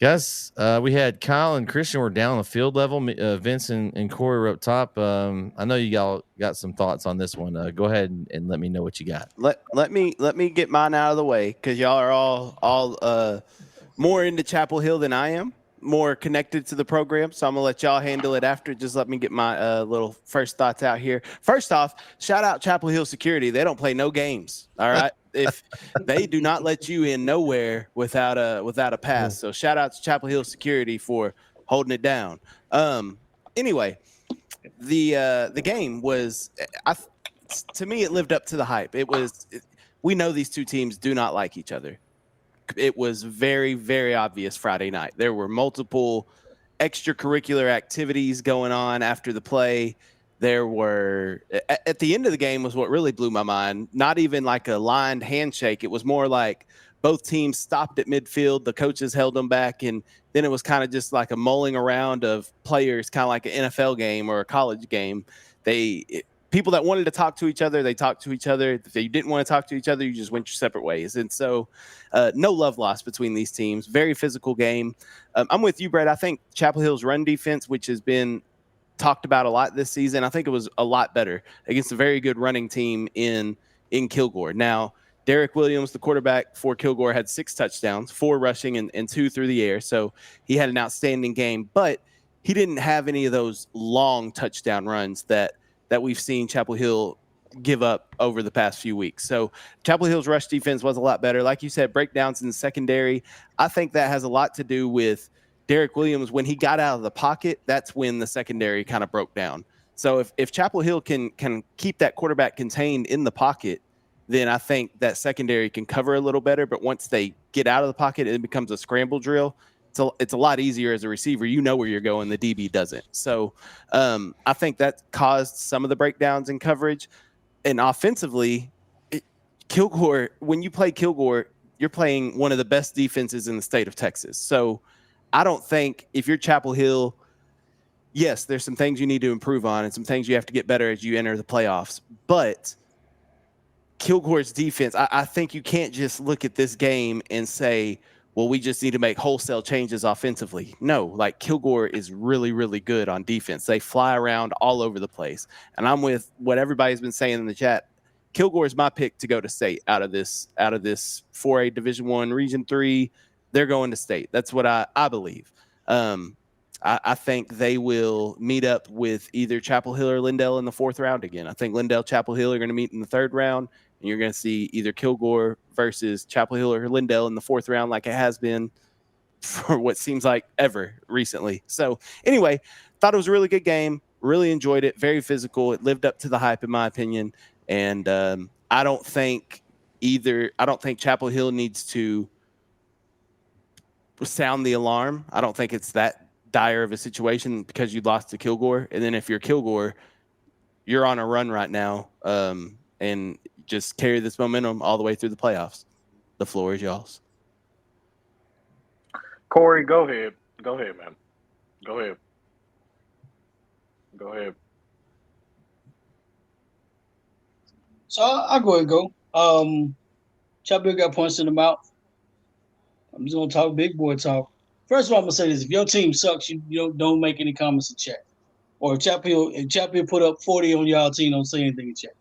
Guys, we had Kyle and Christian were down on the field level. Vince and Corey were up top. I know you all got some thoughts on this one. Go ahead and let me know what you got. Let me get mine out of the way because y'all are all more into Chapel Hill than I am, more connected to the program. So I'm gonna let y'all handle it after. Just let me get my little first thoughts out here. First off, shout out Chapel Hill security. They don't play no games. All right. If they do not let you in nowhere without a pass. So shout out to Chapel Hill security for holding it down. Anyway, the game was, to me, it lived up to the hype. We know these two teams do not like each other. It was very, very obvious Friday night. There were multiple extracurricular activities going on after the play. There were, at the end of the game was what really blew my mind. Not even like a lined handshake. It was more like both teams stopped at midfield. The coaches held them back. And then it was kind of just like a mulling around of players, kind of like an NFL game or a college game. People that wanted to talk to each other, they talked to each other. If you didn't want to talk to each other, you just went your separate ways. And so no love lost between these teams. Very physical game. I'm with you, Brett. I think Chapel Hill's run defense, which has been talked about a lot this season, I think it was a lot better against a very good running team in Kilgore. Now, Derek Williams, the quarterback for Kilgore, had 6 touchdowns, 4 rushing and 2 through the air. So he had an outstanding game, but he didn't have any of those long touchdown runs that we've seen Chapel Hill give up over the past few weeks. So Chapel Hill's rush defense was a lot better. Like you said, breakdowns in the secondary. I think that has a lot to do with Derek Williams. When he got out of the pocket, that's when the secondary kind of broke down. So if Chapel Hill can keep that quarterback contained in the pocket, then I think that secondary can cover a little better. But once they get out of the pocket, it becomes a scramble drill. It's a lot easier as a receiver. You know where you're going. The DB doesn't. So I think that caused some of the breakdowns in coverage. And offensively, Kilgore, when you play Kilgore, you're playing one of the best defenses in the state of Texas. So I don't think if you're Chapel Hill, yes, there's some things you need to improve on and some things you have to get better as you enter the playoffs. But Kilgore's defense, I think you can't just look at this game and say, well, we just need to make wholesale changes offensively. No, like Kilgore is really, really good on defense. They fly around all over the place. And I'm with what everybody's been saying in the chat. Kilgore is my pick to go to state out of this 4A Division I Region 3. They're going to state. That's what I believe. I think they will meet up with either Chapel Hill or Lindell in the 4th round again. I think Lindell, Chapel Hill are going to meet in the 3rd round, and you're going to see either Kilgore versus Chapel Hill or Lindell in the 4th round like it has been for what seems like ever recently. So anyway, thought it was a really good game. Really enjoyed it. Very physical. It lived up to the hype, in my opinion. And I don't think Chapel Hill needs to sound the alarm. I don't think it's that dire of a situation because you lost to Kilgore. And then if you're Kilgore, you're on a run right now, and just carry this momentum all the way through the playoffs. The floor is y'all's. Corey, go ahead. Go ahead, man. Go ahead. Go ahead. So I'll go ahead and go. Chapel got points in the mouth. I'm just gonna talk big boy talk. First of all, I'm gonna say this: if your team sucks, you don't make any comments in chat. Or if Chapel put up 40 on y'all team, don't say anything in chat.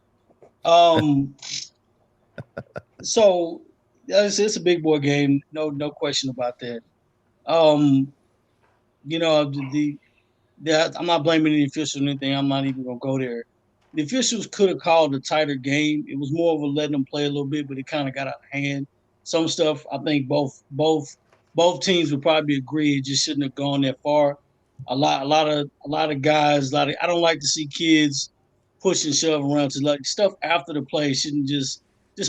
So it's a big boy game, no question about that. You know, I'm not blaming any officials or anything. I'm not even gonna go there. The officials could have called a tighter game. It was more of a letting them play a little bit, but it kind of got out of hand. Some stuff I think both teams would probably agree it just shouldn't have gone that far. A lot of guys, I don't like to see kids push and shove around to like stuff after the play shouldn't just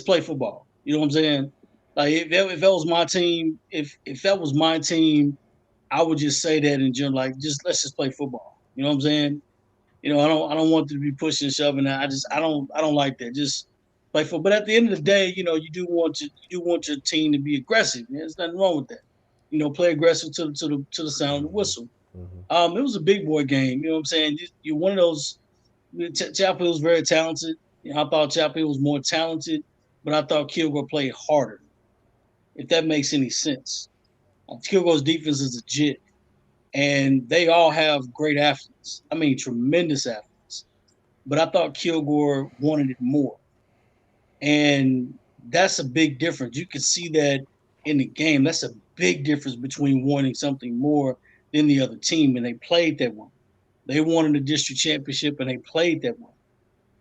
play football. You know what I'm saying? Like if that was my team, if that was my team, I would just say that in general, like let's just play football. You know what I'm saying? You know, I don't want to be pushing and shoving. I don't like that. Just play football. But at the end of the day, you know, you do want your team to be aggressive. There's nothing wrong with that. You know, play aggressive to the sound of the whistle. It was a big boy game. You know what I'm saying? You're one of those. Chapel was very talented. You know, I thought Chapel was more talented, but I thought Kilgore played harder. If that makes any sense. Kilgore's defense is legit, and they all have great athletes. I mean, tremendous athletes. But I thought Kilgore wanted it more. And that's a big difference. You can see that in the game. That's a big difference between wanting something more than the other team, and they played that one. They wanted a district championship, and they played that one.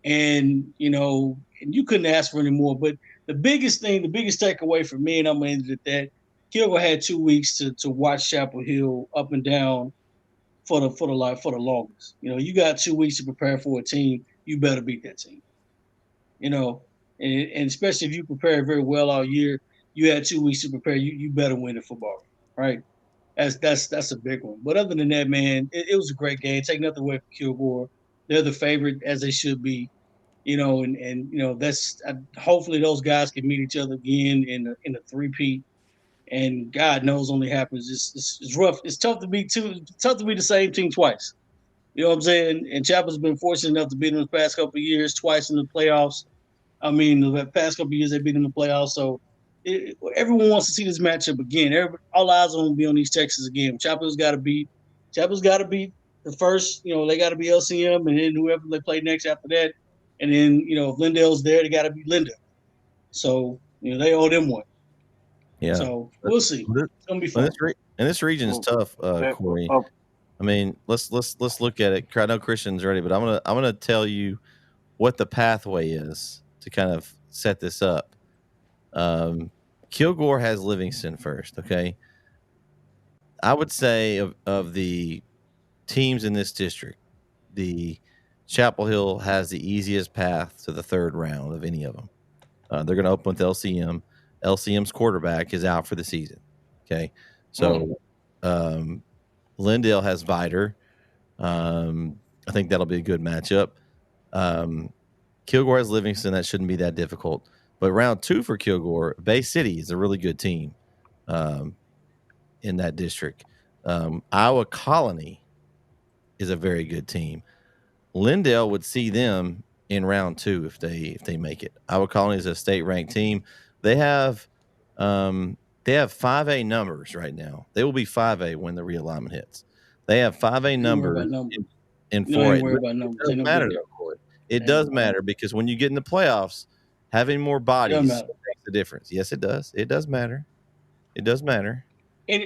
And, you know, and you couldn't ask for any more. But the biggest takeaway for me, and I'm going to end it at that, Kilgore had 2 weeks to watch Chapel Hill up and down for the longest. You know, you got 2 weeks to prepare for a team. You better beat that team. You know, and especially if you prepare very well all year, you had 2 weeks to prepare. You better win the football, right? That's a big one. But other than that, man, it was a great game. Take nothing away from Kilgore. They're the favorite, as they should be. You know, and you know that's hopefully those guys can meet each other again in a three-peat. And God knows only happens. It's rough. It's tough to be the same team twice. You know what I'm saying? And Chapel's been fortunate enough to beat them the past couple of years, twice in the playoffs. I mean, the past couple of years they beat them in the playoffs. So everyone wants to see this matchup again. All eyes are going to be on these Texans again. Chapel's got to beat the first. You know, they got to be LCM, and then whoever they play next after that. And then, you know, if Lindell's there, they got to beat Lindell. So, you know, they owe them one. Yeah. So we'll see. It's gonna be fun. And this region is tough, Corey. I mean, let's look at it. I know Christian's ready, but I'm gonna tell you what the pathway is to kind of set this up. Kilgore has Livingston first. Okay, I would say of the teams in this district, the Chapel Hill has the easiest path to the third round of any of them. They're going to open with LCM. LCM's quarterback is out for the season. Okay. So Lindale has Vider. I think that'll be a good matchup. Kilgore has Livingston. That shouldn't be that difficult. But round 2 for Kilgore, Bay City is a really good team in that district. Iowa Colony is a very good team. Lindale would see them in round 2 if they make it. Iowa Colony is a state ranked team. They have 5A numbers right now. They will be 5A when the realignment hits. They have 5A numbers in 4A. It doesn't matter though, Corey. It does matter because when you get in the playoffs, having more bodies makes the difference. Yes, it does. It does matter. It does matter. And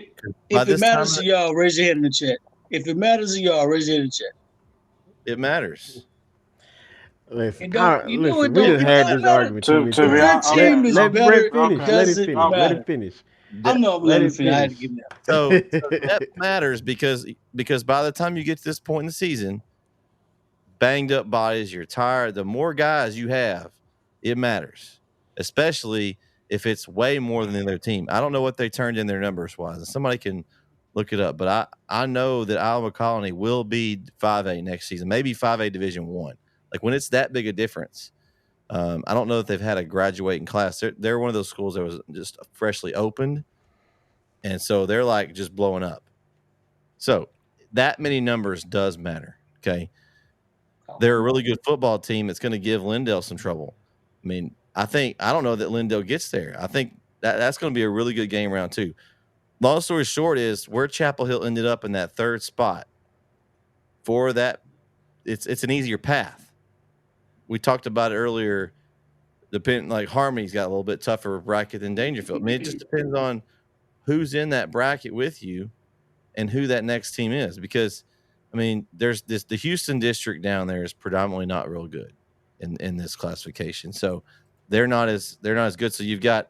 if it matters to y'all, raise your hand in the chat. If it matters to y'all, raise your hand in the chat. It matters. Listen, we just had this argument too many times. Let him finish. I'm not letting him finish. I had to give him that. So that matters because by the time you get to this point in the season, banged up bodies, you're tired. The more guys you have, it matters, especially if it's way more than the other team. I don't know what they turned in their numbers wise. Somebody can look it up, but I know that Iowa Colony will be 5A next season, maybe 5A Division 1. Like when it's that big a difference, I don't know if they've had a graduating class. They're one of those schools that was just freshly opened, and so they're like just blowing up. So that many numbers does matter. Okay, they're a really good football team. It's going to give Lindale some trouble. I mean, I don't know that Lindale gets there. I think that's going to be a really good game round two. Long story short is where Chapel Hill ended up in that third spot. For that, it's an easier path. We talked about it earlier. Like Harmony's got a little bit tougher bracket than Dangerfield. I mean, it just depends on who's in that bracket with you and who that next team is. Because, I mean, there's the Houston district down there is predominantly not real good in this classification. So they're not as good. So you've got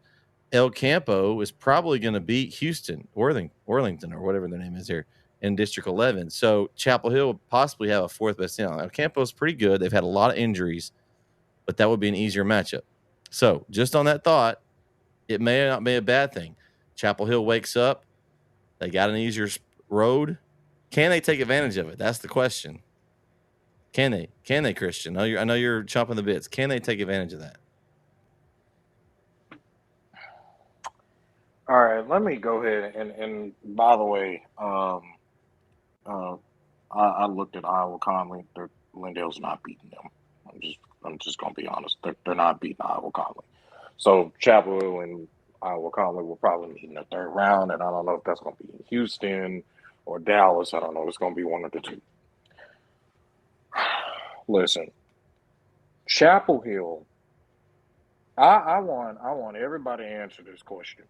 El Campo is probably going to beat Houston, Worthington, or whatever their name is here in District 11. So Chapel Hill would possibly have a fourth best team. El Campo's pretty good. They've had a lot of injuries, but that would be an easier matchup. So just on that thought, it may not be a bad thing. Chapel Hill wakes up. They got an easier road. Can they take advantage of it? That's the question. Can they? Can they, Christian? I know you're chomping the bits. Can they take advantage of that? All right, let me go ahead and by the way, I looked at Iowa Conley. Lindale's not beating them. I'm just gonna be honest. They're not beating Iowa Conley. So Chapel Hill and Iowa Conley will probably meet in the third round, and I don't know if that's gonna be in Houston or Dallas. I don't know. It's gonna be one of the two. Listen, Chapel Hill. I want everybody to answer this question.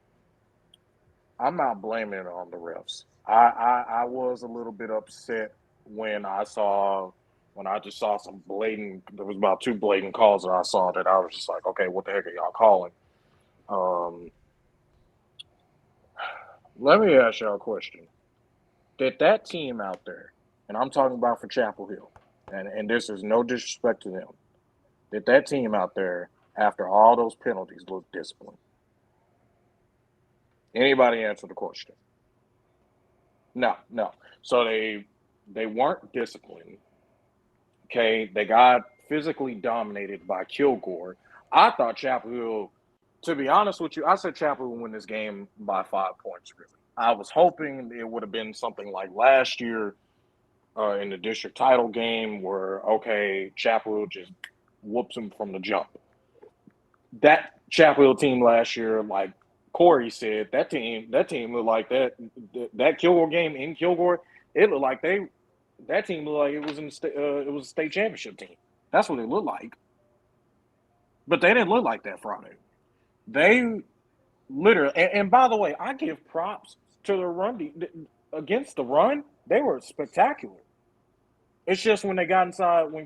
I'm not blaming it on the refs. I was a little bit upset when I just saw some blatant. There was about 2 blatant calls that I saw that I was just like, okay, what the heck are y'all calling? Let me ask y'all a question. Did that team out there, and I'm talking about for Chapel Hill, and this is no disrespect to them, did that team out there, after all those penalties, look disciplined? Anybody answer the question? No. So they weren't disciplined. Okay, they got physically dominated by Kilgore. I thought Chapel Hill, to be honest with you, I said Chapel Hill would win this game by 5 points, really. I was hoping it would have been something like last year in the district title game where, okay, Chapel Hill just whoops them from the jump. That Chapel Hill team last year, like Corey said, that team looked like that Kilgore game in Kilgore. It looked like that team looked like it was it was a state championship team. That's what it looked like. But they didn't look like that Friday. They literally, and by the way, I give props to the run against the run. They were spectacular. It's just when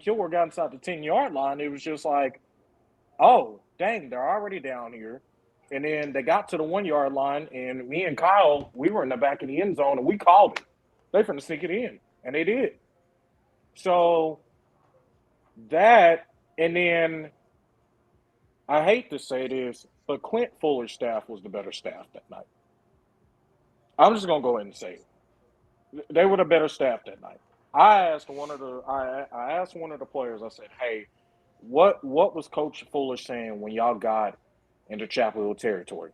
Kilgore got inside the 10-yard line, it was just like, oh, dang, they're already down here. And then they got to the 1-yard line, and me and Kyle, we were in the back of the end zone, and we called it. They finna sneak it in, and they did. So that, and then I hate to say this, but Clint Fuller's staff was the better staff that night. I'm just gonna go ahead and say it. They were the better staff that night. I asked one of the players. I said, "Hey, what was Coach Fuller saying when y'all got into Chapel Hill territory?"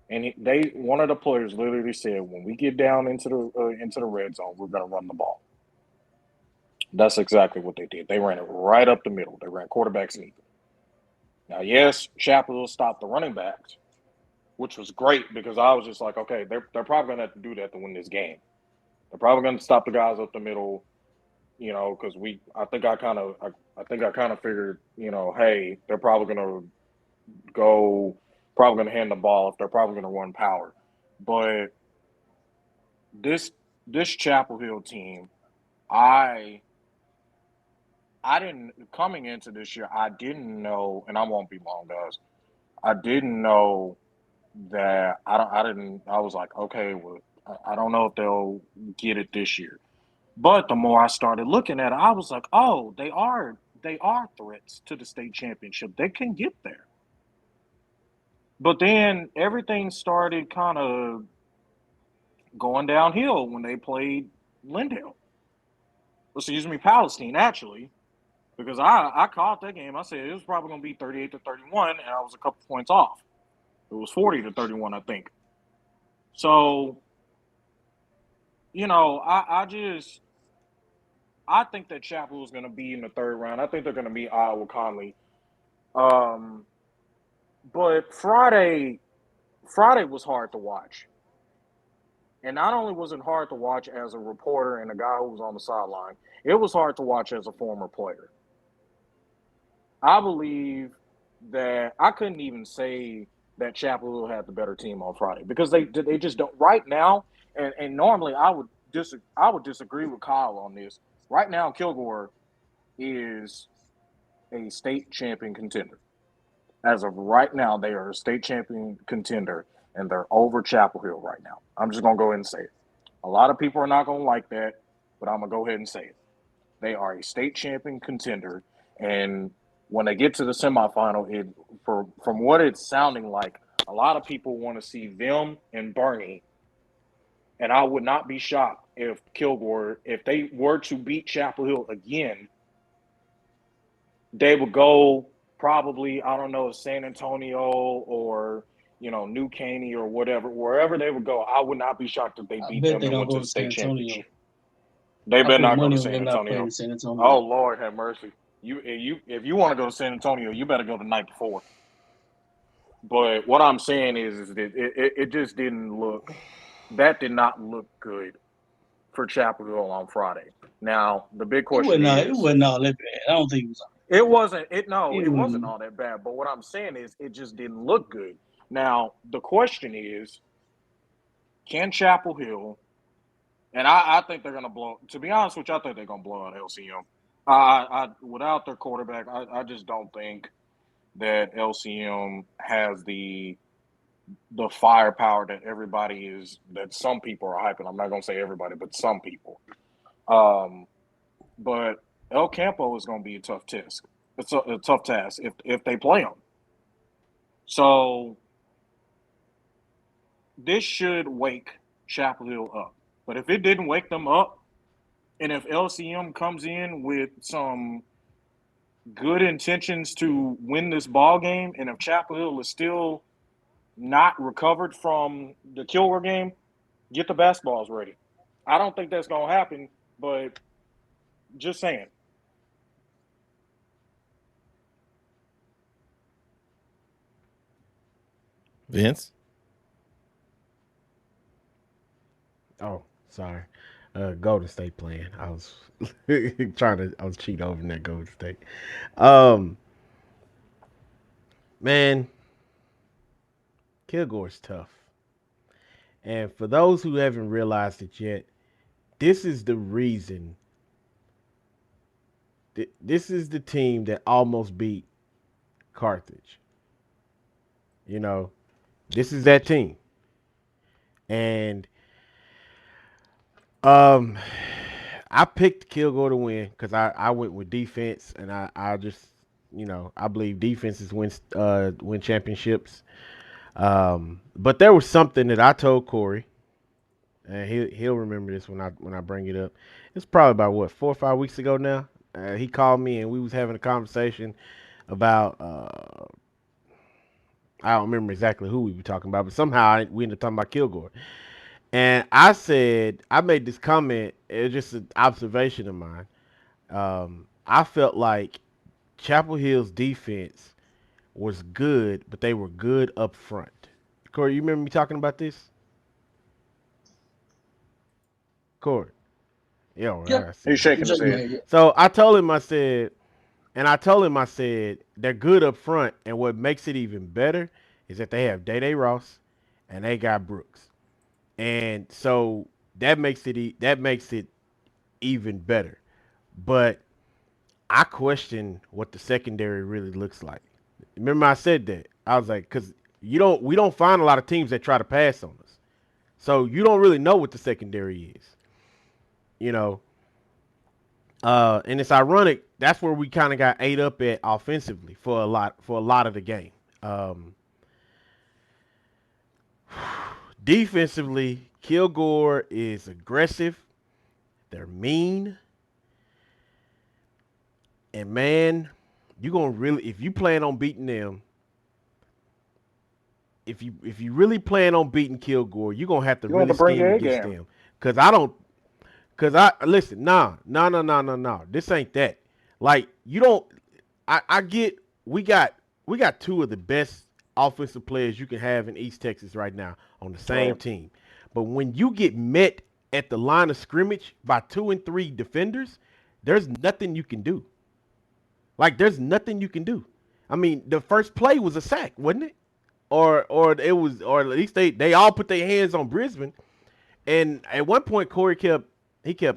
And one of the players literally said, "When we get down into the red zone, we're gonna run the ball." That's exactly what they did. They ran it right up the middle. They ran quarterback sneak. Now, yes, Chapel Hill stopped the running backs, which was great because I was just like, okay, they're probably gonna have to do that to win this game. They're probably gonna stop the guys up the middle, because I think I kind of figured, hey, they're probably gonna hand the ball if they're probably gonna run power. But this Chapel Hill team, I didn't, coming into this year, I didn't know, and I won't be long, guys. I didn't know that I was like, okay, well, I don't know if they'll get it this year. But the more I started looking at it, I was like, oh, they are threats to the state championship. They can get there. But then everything started kind of going downhill when they played Palestine, actually. because I called that game. I said it was probably going to be 38-31, and I was a couple points off. It was 40-31, I think. So, I think that Chapel is going to be in the third round. I think they're going to beat Iowa Conley. But Friday was hard to watch. And not only was it hard to watch as a reporter and a guy who was on the sideline, it was hard to watch as a former player. I believe that I couldn't even say that Chapel Hill had the better team on Friday because they just don't right now. And normally I would disagree with Kyle on this. Right now, Kilgore is a state champion contender. As of right now, they are a state champion contender, and they're over Chapel Hill right now. I'm just going to go ahead and say it. A lot of people are not going to like that, but I'm going to go ahead and say it. They are a state champion contender, and when they get to the semifinal, from what it's sounding like, a lot of people want to see them and Bernie. And I would not be shocked if Kilgore, if they were to beat Chapel Hill again, they would go probably, I don't know, San Antonio or, New Caney or whatever, wherever they would go. I would not be shocked if they beat them and went to the state championship. They better not go to San Antonio. Oh, Lord have mercy. If you want to go to San Antonio, you better go the night before. But what I'm saying is that it just didn't look – that did not look good for Chapel Hill on Friday. Now, the big question is – it wasn't all that bad. I don't think it was all it wasn't. It wasn't all that bad. But what I'm saying is, it just didn't look good. Now the question is, can Chapel Hill? And I think they're gonna blow. To be honest with you, I think they're gonna blow out LCM. Without their quarterback, I just don't think that LCM has the firepower that some people are hyping. I'm not gonna say everybody, but some people. But El Campo is going to be a tough test. It's a tough task if they play them. So this should wake Chapel Hill up. But if it didn't wake them up, and if LCM comes in with some good intentions to win this ball game, and if Chapel Hill is still not recovered from the Kilgore game, get the basketballs ready. I don't think that's going to happen, but just saying. Vince? Oh, sorry. Golden State playing. I was I was cheating over in that Golden State. Man, Kilgore's tough. And for those who haven't realized it yet, this is the reason. This is the team that almost beat Carthage. This is that team. And I picked Kilgore to win because I went with defense, and I just I believe defenses win championships. But there was something that I told Corey, and he'll remember this when I bring it up. It's probably about 4 or 5 weeks ago now. He called me and we was having a conversation about I don't remember exactly who we were talking about, but somehow we ended up talking about Kilgore. And I made this comment. It was just an observation of mine. I felt like Chapel Hill's defense was good, but they were good up front. Corey, you remember me talking about this? Corey. Yeah, well, Yep. He's shaking his head. So I told him, I said, they're good up front, and what makes it even better is that they have Day Ross and they got Brooks. And so that makes it even better. But I question what the secondary really looks like. Remember I said that. I was like, because we don't find a lot of teams that try to pass on us. So you don't really know what the secondary is. And it's ironic. That's where we kind of got ate up at offensively for a lot of the game. Defensively, Kilgore is aggressive. They're mean. And man, you gonna really if you plan on beating them, if you really plan on beating Kilgore, you're gonna have to You want really to bring scheme your A against game. them. Cause I listen, no. This ain't that. Like you don't. I get we got two of the best offensive players you can have in East Texas right now on the same Right. team. But when you get met at the line of scrimmage by 2 and 3 defenders, there's nothing you can do. Like there's nothing you can do. I mean, the first play was a sack, wasn't it? Or it was, or at least they all put their hands on Brisbane. And at one point, Corey kept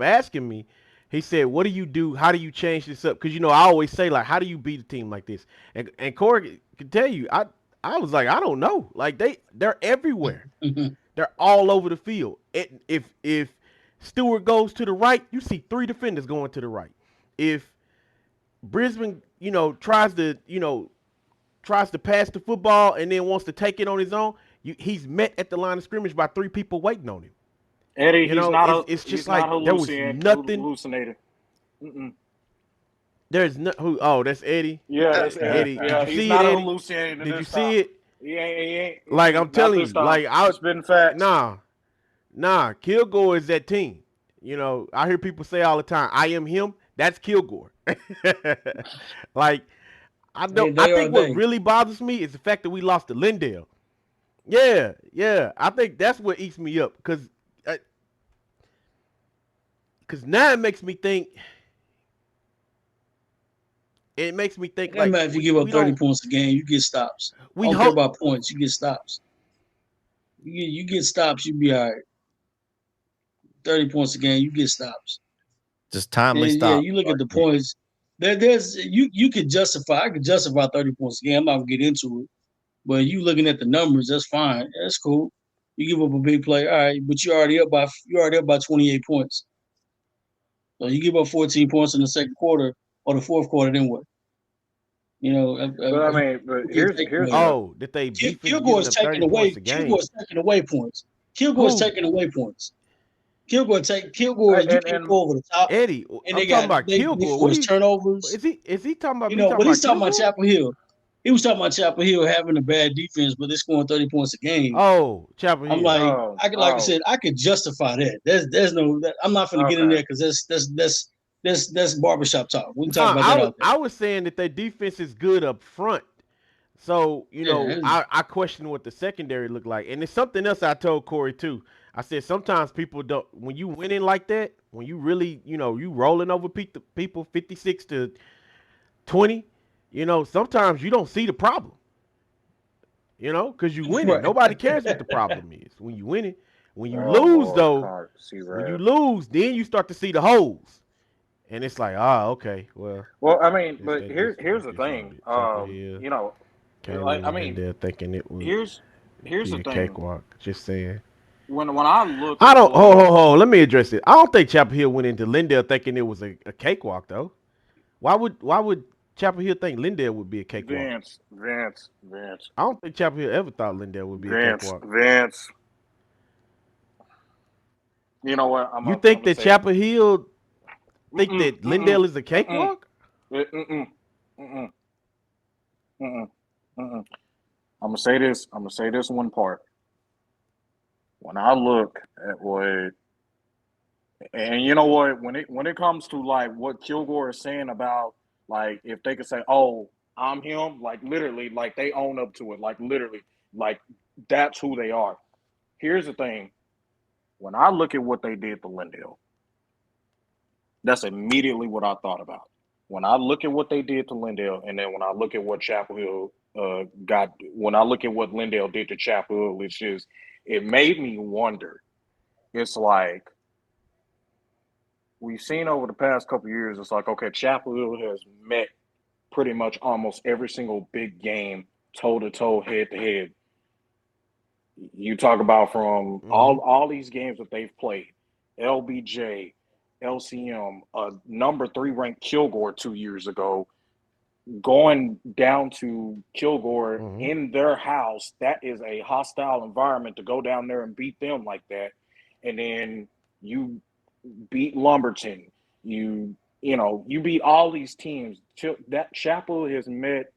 asking me. He said, "What do you do? How do you change this up?" Because I always say like, "How do you beat a team like this?" And Corey can tell you, I was like, "I don't know." Like they're everywhere. They're all over the field. If Stewart goes to the right, you see 3 defenders going to the right. If Brisbane, tries to pass the football and then wants to take it on his own, he's met at the line of scrimmage by 3 people waiting on him. Eddie, It's he's just not like there was nothing. hallucinating. Mm-mm. There's no who. Oh, that's Eddie. Yeah, that's Eddie. Eddie, did Yeah, you he's see it, not Eddie? hallucinating Did you this see time. it? He ain't. Like I'm Not telling this you, time. like I Spitting facts. nah. Kilgore is that team. I hear people say all the time, "I am him." That's Kilgore. Like I Hey, don't. I they are think what they. really bothers me is the fact that we lost to Lindale. Yeah. I think that's what eats me up because now it makes me think. It makes me It think doesn't like matter if you we give up we 30 don't points a game, you get stops. I we don't care hope. about points, you get stops. You get stops, you be all right. 30 points a game, you get stops. Just timely And yeah, stop. you look at the points. There's you could justify. I could justify 30 points a game. I'm not gonna get into it. But you looking at the numbers, that's fine. That's cool. You give up a big play, all right, but you're already up by 28 points. So you give up 14 points in the second quarter or the fourth quarter, then what? But I If mean, but you get taken here's away. the Oh, that they defense Kilgore giving is up taking 30 points away. a game. Kilgore is taking away points. Kilgore is Who? taking away points. Kilgore. You can't and go over the top, Eddie. and I'm talking about they Kilgore. What are force you turnovers. is he talking about me talking But he's about talking about Kilgore? Chapel Hill. He was talking about Chapel Hill having a bad defense, but they're scoring 30 points a game. Oh, Chapel I'm Hill. like, oh like I oh said, I could justify that. There's no. I'm not going to get in okay. there because that's barbershop talk. We can talk Nah, about I that was out there. I was saying that their defense is good up front. So, Yeah, I question what the secondary looked like. And it's something else I told Corey too. I said sometimes people don't when you winning like that, when you really, you rolling over people 56-20, sometimes you don't see the problem. Because you winning. right. Nobody cares what the problem is when you winning. When you Oh lose Lord, though, Connor, see when you Rad. lose, then you start to see the holes. And it's like, okay, well, Well, I mean, it's but that here's the it's all thing. it. Chapel Hill came Like I into mean, Lindale thinking it would here's be the a thing. cakewalk. Just saying. When I look I at don't. what Hold. Let me address it. I don't think Chapel Hill went into Lindale thinking it was a cakewalk though. Why would Chapel Hill think Lindale would be a cakewalk? Vince, I don't think Chapel Hill ever thought Lindale would be a Vince, cakewalk. Vince. You know what? You I'm think gonna that say it. Chapel Hill think Mm-mm, that mm-mm, Lindale is a mm-mm, cakewalk? mm-mm, mm-mm, mm-mm, mm-mm. I'm gonna say this. I'm gonna say this one part. When I look at what, and you know what, when it comes to like what Kilgore is saying about like if they could say, "Oh, I'm him," like literally, like they own up to it, like literally, like that's who they are. Here's the thing: when I look at what they did to Lindale, that's immediately what I thought about. When I look at what they did to Lindale, and then when I look at what Chapel Hill when I look at what Lindale did to Chapel Hill, it made me wonder. It's like we've seen over the past couple of years. It's like okay, Chapel Hill has met pretty much almost every single big game, toe to toe, head to head. You talk about from Mm-hmm. all these games that they've played, LBJ, LCM, number 3 ranked Kilgore 2 years ago, going down to Kilgore Mm-hmm. in their house. That is a hostile environment to go down there and beat them like that. And then you beat Lumberton. You you beat all these teams. That Chapel has met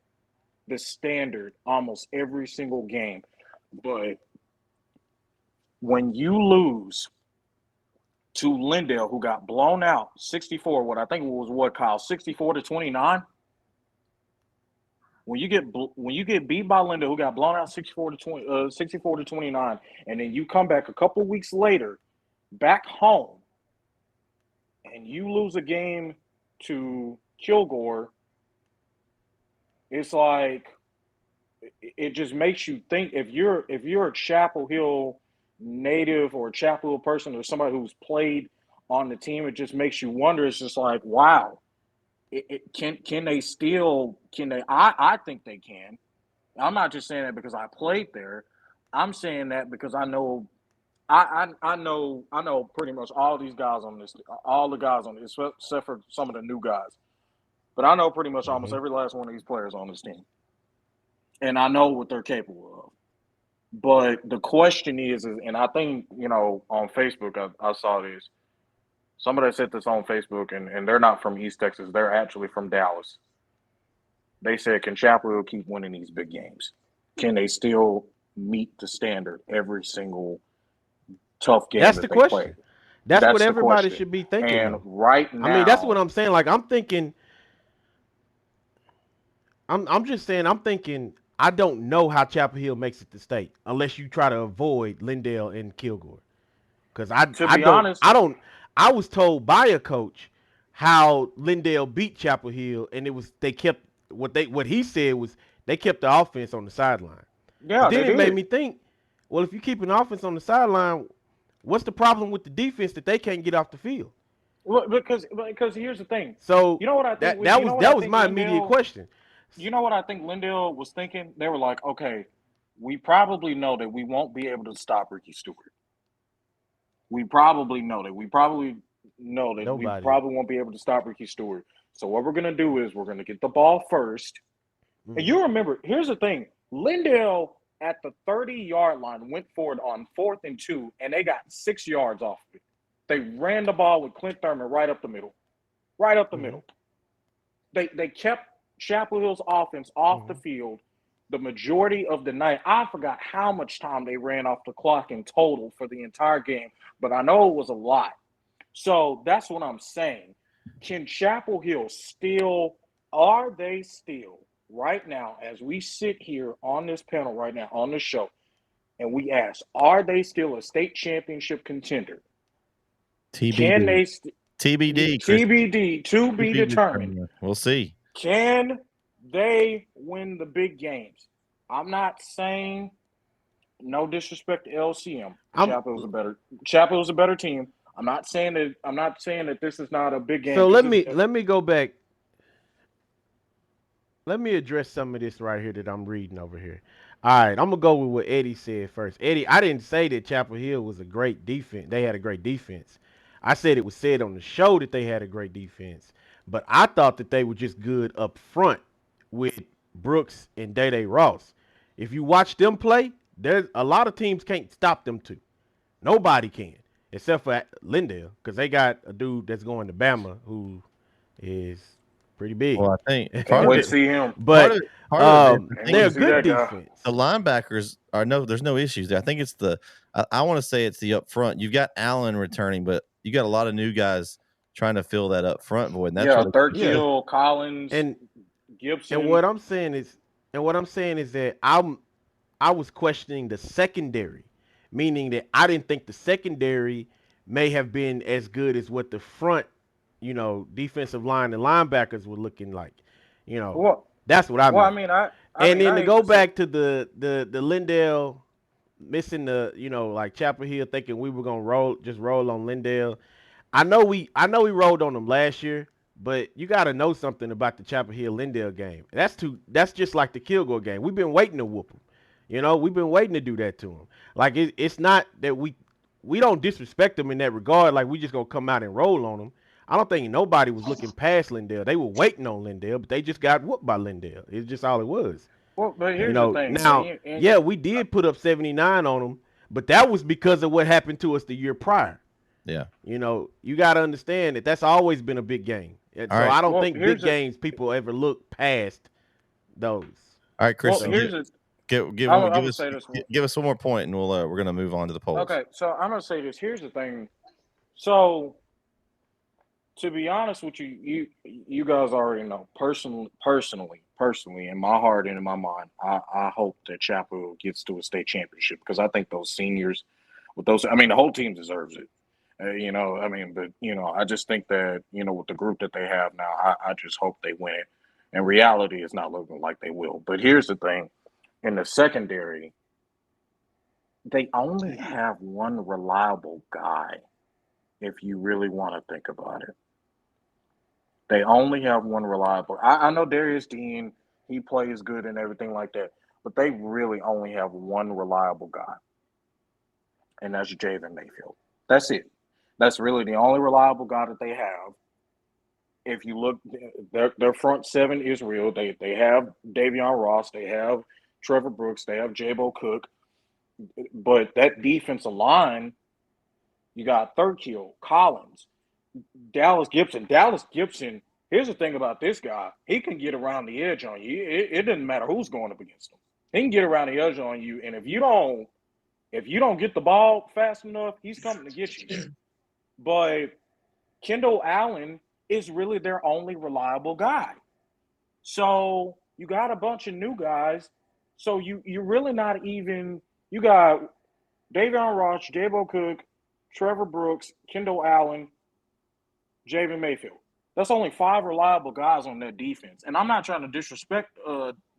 the standard almost every single game. But when you lose to Lindale, who got blown out 64, what I think it was Kyle, 64-29. When you get beat by Lindale, who got blown out 64-29, and then you come back a couple weeks later, back home, and you lose a game to Kilgore, it's like it just makes you think. If you're a Chapel Hill native or a Chapel Hill person or somebody who's played on the team, it just makes you wonder. It's just like, wow, can they still? Can they? I think they can. I'm not just saying that because I played there. I'm saying that because I know. I know pretty much all these guys on this, all the guys on this, except for some of the new guys. But I know pretty much almost every last one of these players on this team. And I know what they're capable of. But the question is, and I think, on Facebook, I saw this. Somebody said this on Facebook, and they're not from East Texas. They're actually from Dallas. They said, can Chapel Hill keep winning these big games? Can they still meet the standard every single tough game? That's that the they question. play? That's what the everybody question. should be thinking. And right now, I mean, that's what I'm saying. Like, I'm thinking. I'm just saying. I'm thinking. I don't know how Chapel Hill makes it to state unless you try to avoid Lindale and Kilgore. Because I don't. I was told by a coach how Lindale beat Chapel Hill, and they kept what he said was they kept the offense on the sideline. Yeah, then it made me think, well, if you keep an offense on the sideline, what's the problem with the defense that they can't get off the field? Well, because here's the thing. So you know what I think that was my immediate question. You know what I think Lindale was thinking? They were like, okay, we probably know that we won't be able to stop Ricky Stewart. We probably know that. We probably won't be able to stop Ricky Stewart. So what we're going to do is we're going to get the ball first. Mm-hmm. And you remember, here's the thing. Lindale at the 30-yard line went forward on 4th and 2, and they got 6 yards off of it. They ran the ball with Clint Thurman right up the middle. Right up the middle. They kept Chapel Hill's offense off the field the majority of the night. I forgot how much time they ran off the clock in total for the entire game, but I know it was a lot. So that's what I'm saying. Can Chapel Hill are they still, right now, as we sit here on this panel right now, on this show, and we ask, are they still a state championship contender? TBD. Can they TBD. TBD to be determined. We'll see. Can they win the big games? I'm not saying, no disrespect to LCM. Chapel's a better team. I'm not saying that this is not a big game. So let me go back. Let me address some of this right here that I'm reading over here. All right, I'm gonna go with what Eddie said first. Eddie, I didn't say that Chapel Hill was a great defense. They had a great defense. I said it was said on the show that they had a great defense, but I thought that they were just good up front with Brooks and Day Ross. If you watch them play, there's a lot of teams can't stop them two. Nobody can, except for Lindale, because they got a dude that's going to Bama who is pretty big. Well, I think can't wait to see him. But they're good defense. The linebackers there's no issues there. I think it's I want to say it's the up front. You've got Allen returning, but you got a lot of new guys trying to fill that up front void. And that's Thurkill, Collins, and Gibson. And what I'm saying is that I was questioning the secondary, meaning that I didn't think the secondary may have been as good as what the front, defensive line and linebackers were looking like. That's what I mean. Well, I mean, to go back to the Lindale missing like Chapel Hill thinking we were gonna roll on Lindale. I know we rolled on them last year, but you got to know something about the Chapel Hill Lindale game. That's just like the Kilgore game. We've been waiting to whoop them. We've been waiting to do that to them. Like it's not that we don't disrespect them in that regard. Like we just gonna come out and roll on them. I don't think nobody was looking past Lindale. They were waiting on Lindale, but they just got whooped by Lindale. It's just all it was. Well, but here's the thing. Now, we did put up 79 on them, but that was because of what happened to us the year prior. Yeah. You know, you got to understand that that's always been a big game. And so right. I don't Well, think big games people ever look past those. All right, Well, Christian, here's it. give I'm gonna us say this. give us one more point, and we're gonna move on to the polls. Okay, so I'm gonna say this. Here's the thing. So, to be honest with you, you guys already know. Personally, in my heart and in my mind, I hope that Chapel gets to a state championship because I think those seniors, with those, I mean, the whole team deserves it. I just think that with the group that they have now, I just hope they win it. In reality, it's not looking like they will. But here's the thing: in the secondary, they only have one reliable guy. If you really want to think about it, they only have one reliable. I know Darius Dean, he plays good and everything like that, but they really only have one reliable guy, and that's Javen Mayfield. That's it. That's really the only reliable guy that they have. If you look, their front seven is real. They have Davion Ross, they have Trevor Brooks, they have Jabo Cook, but that defensive line, you got Thurkill, Collins, Dallas Gibson. Dallas Gibson, here's the thing about this guy. He can get around the edge on you. It doesn't matter who's going up against him. He can get around the edge on you, and if you don't get the ball fast enough, he's coming to get you. But Kendall Allen is really their only reliable guy. So you got a bunch of new guys. So you're really not even – you got Davion Ross, Jabo Cook, Trevor Brooks, Kendall Allen, Javen Mayfield. That's only 5 reliable guys on that defense. And I'm not trying to disrespect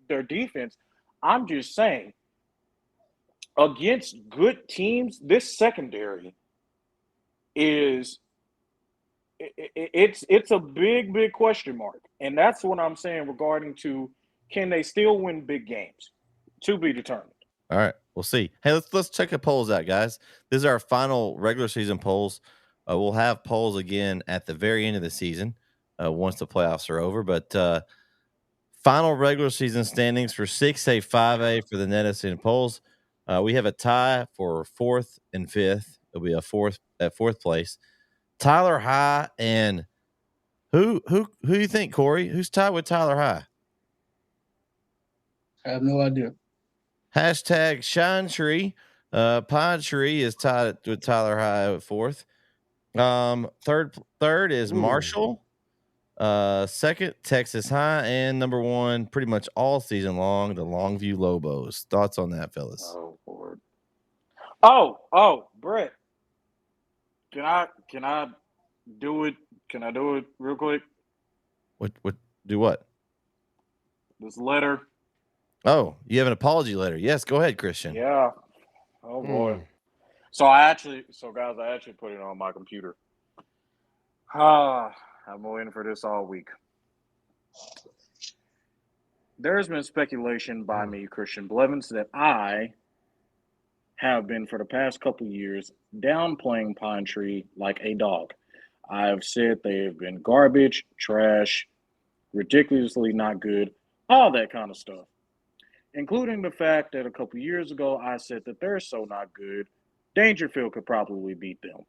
their defense. I'm just saying, against good teams, this secondary is it's a big question mark. And that's what I'm saying regarding to can they still win big games? To be determined. All right, we'll see. Hey, let's check the polls out, guys. This is our final regular season polls. We'll have polls again at the very end of the season once the playoffs are over. But final regular season standings for 6A, 5A for the Netison polls. We have a tie for 4th and 5th. It'll be a 4th place. Tyler High and who you think, Corey? Who's tied with Tyler High? I have no idea. Hashtag Shine Tree. Pine Tree is tied with Tyler High at 4th. Third is Marshall. Second, Texas High, and number 1, pretty much all season long, the Longview Lobos. Thoughts on that, fellas? Oh Lord. Oh, Brett. Can I do it? Can I do it real quick? What do what? This letter. Oh, you have an apology letter. Yes, go ahead, Christian. Yeah. Oh boy. So guys, I actually put it on my computer. I've been waiting for this all week. There has been speculation by me, Christian Blevins, that I have been for the past couple years downplaying Pine Tree like a dog. I've said they have been garbage, trash, ridiculously not good, all that kind of stuff. Including the fact that a couple years ago I said that they're so not good, Dangerfield could probably beat them.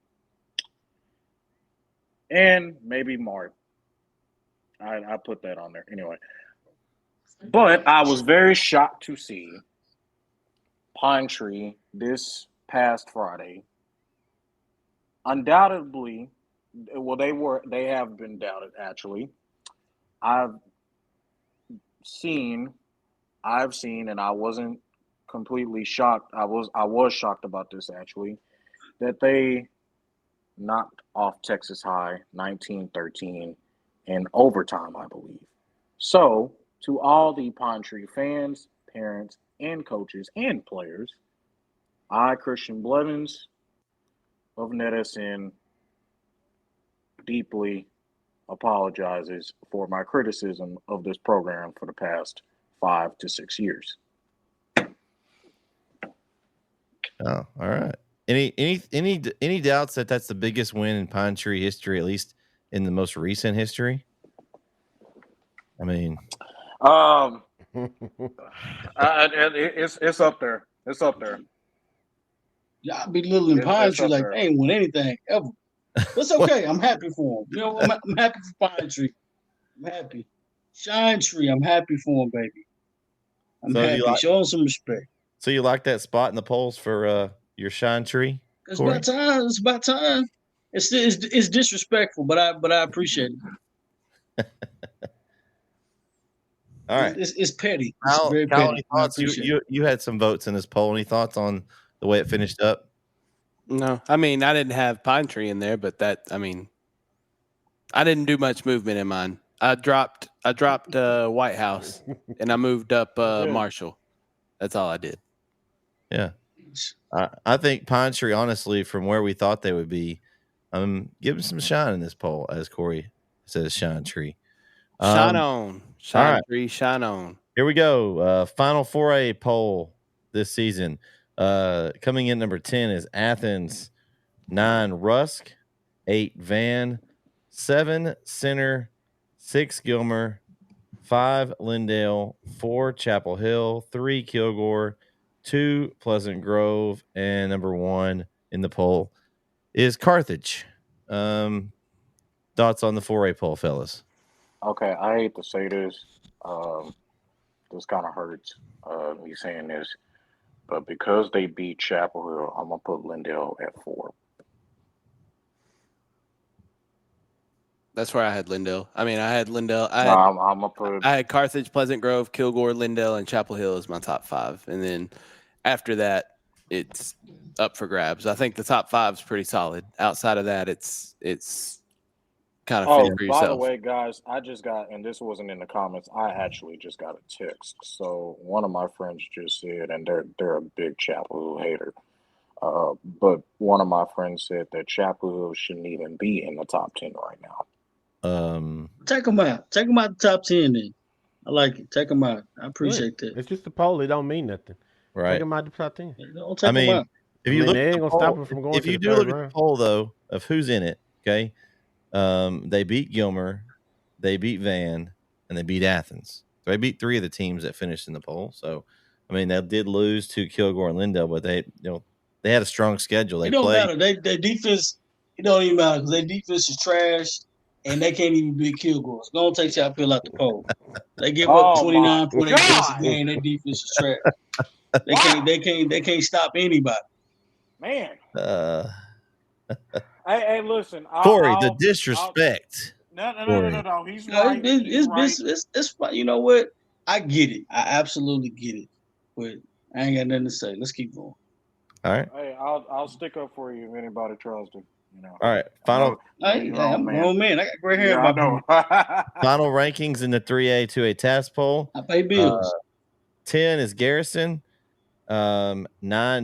And maybe Mart. I put that on there. Anyway. But I was very shocked to see Pine Tree this past Friday. Undoubtedly, well, they have been doubted, actually. I've seen, and I wasn't completely shocked. I was shocked about this, actually, that they knocked off Texas High 19-13 in overtime, I believe. So, to all the Pine Tree fans, parents, and coaches and players, I, Christian Blevins of NetSN, deeply apologizes for my criticism of this program for the past 5 to 6 years. Oh, all right. Any doubts that that's the biggest win in Pine Tree history, at least in the most recent history? I mean, it's up there. It's up there. Y'all belittling Pine Tree like they ain't won anything ever. But it's okay. I'm happy for him. I'm happy for Pine Tree. I'm happy. Shine Tree, I'm happy for him, baby. I'm So happy. Show him some respect. So you like that spot in the polls for your shine tree? It's Corey? about time. It's about time. It's disrespectful, but I appreciate it. All right. It's petty. It's very Kyle, petty. any thoughts? You had some votes in this poll. Any thoughts on the way it finished up? No, I mean I didn't have Pine Tree in there, but I didn't do much movement in mine. I dropped White House and I moved up Marshall. That's all I did. Yeah, I think Pine Tree, honestly, from where we thought they would be, give them some shine in this poll, as Corey says, shine tree. Shine on, shine right. tree, shine on. Here we go. Final 4A poll this season. Coming in number 10 is Athens, 9 Rusk, 8 Van, 7 Center, 6 Gilmer, 5 Lindale, 4 Chapel Hill, 3 Kilgore, 2 Pleasant Grove, and number 1 in the poll is Carthage. Thoughts on the 4A poll, fellas? Okay, I hate to say this. This kind of hurts me saying this, but because they beat Chapel Hill, I'm gonna put Lindale at 4. That's where I had Lindale. I had Lindale. I'm gonna put. I had Carthage, Pleasant Grove, Kilgore, Lindale, and Chapel Hill as my top 5, and then after that, it's up for grabs. I think the top 5 is pretty solid. Outside of that, it's kind of fend for yourself. By the way, guys, I just got, and this wasn't in the comments, I actually just got a text. So one of my friends just said, and they're a big Chapel Hill hater, but one of my friends said that Chapel Hill shouldn't even be in the top 10 right now. Take them out. Take them out the top 10 then. I like it. Take them out. I appreciate that. It's just a poll. It don't mean nothing. Right. Take them out the top 10. Don't take them out. If you look, they ain't gonna stop them from going. If you do look at the poll though of who's in it, okay, they beat Gilmer, they beat Van, and they beat Athens. So they beat 3 of the teams that finished in the poll. So, they did lose to Kilgore and Lindale, but they had a strong schedule. They don't matter. Their defense, it don't even matter because their defense is trash, and they can't even beat Kilgore. It's gonna take Chapel Hill out the poll. They give up 29 points a game. Their defense is trash. They can't stop anybody. Man. Hey, listen, Corey, the disrespect. No. He's right. It's fine. You know what? I get it. I absolutely get it. But I ain't got nothing to say. Let's keep going. All right. Hey, I'll stick up for you if anybody tries to. All right. Final. I'm a grown man. I got gray hair. I know. Final rankings in the 3A 2A task poll. I pay bills. 10 is Garrison. 9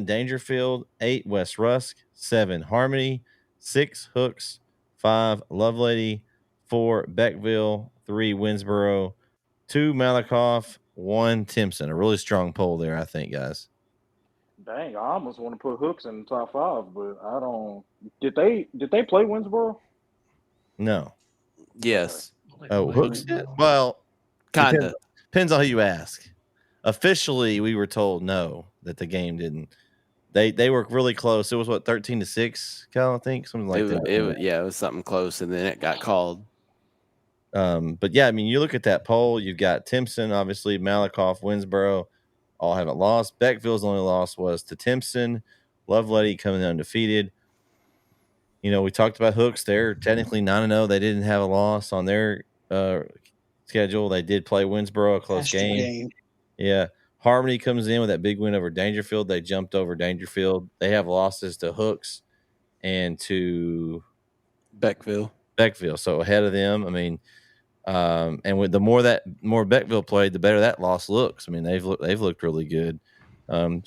Dangerfield. 8 West Rusk. 7 Harmony. 6 Hooks. 5 Lovelady. 4 Beckville. 3 Winsboro. 2 Malakoff. 1 Timpson. A really strong poll there, I think, guys. Dang, I almost want to put Hooks in the top 5, but I don't. Did they play Winsboro? No. Yes. Oh, Hooks did? Well, kind of. Depends on who you ask. Officially, we were told no, that the game didn't. They were really close. It was 13-6, Cal, I think, something like that. It was something close, and then it got called. But yeah, you look at that poll. You've got Timpson, obviously, Malakoff, Winsboro, all haven't lost. Beckville's only loss was to Timpson. Lovelady coming undefeated. We talked about Hooks. They're technically 9-0. They didn't have a loss on their schedule. They did play Winsboro, a close game. Yeah. Harmony comes in with that big win over Dangerfield. They jumped over Dangerfield. They have losses to Hooks and to Beckville. So ahead of them. And with the more Beckville played, the better that loss looks. They've looked really good.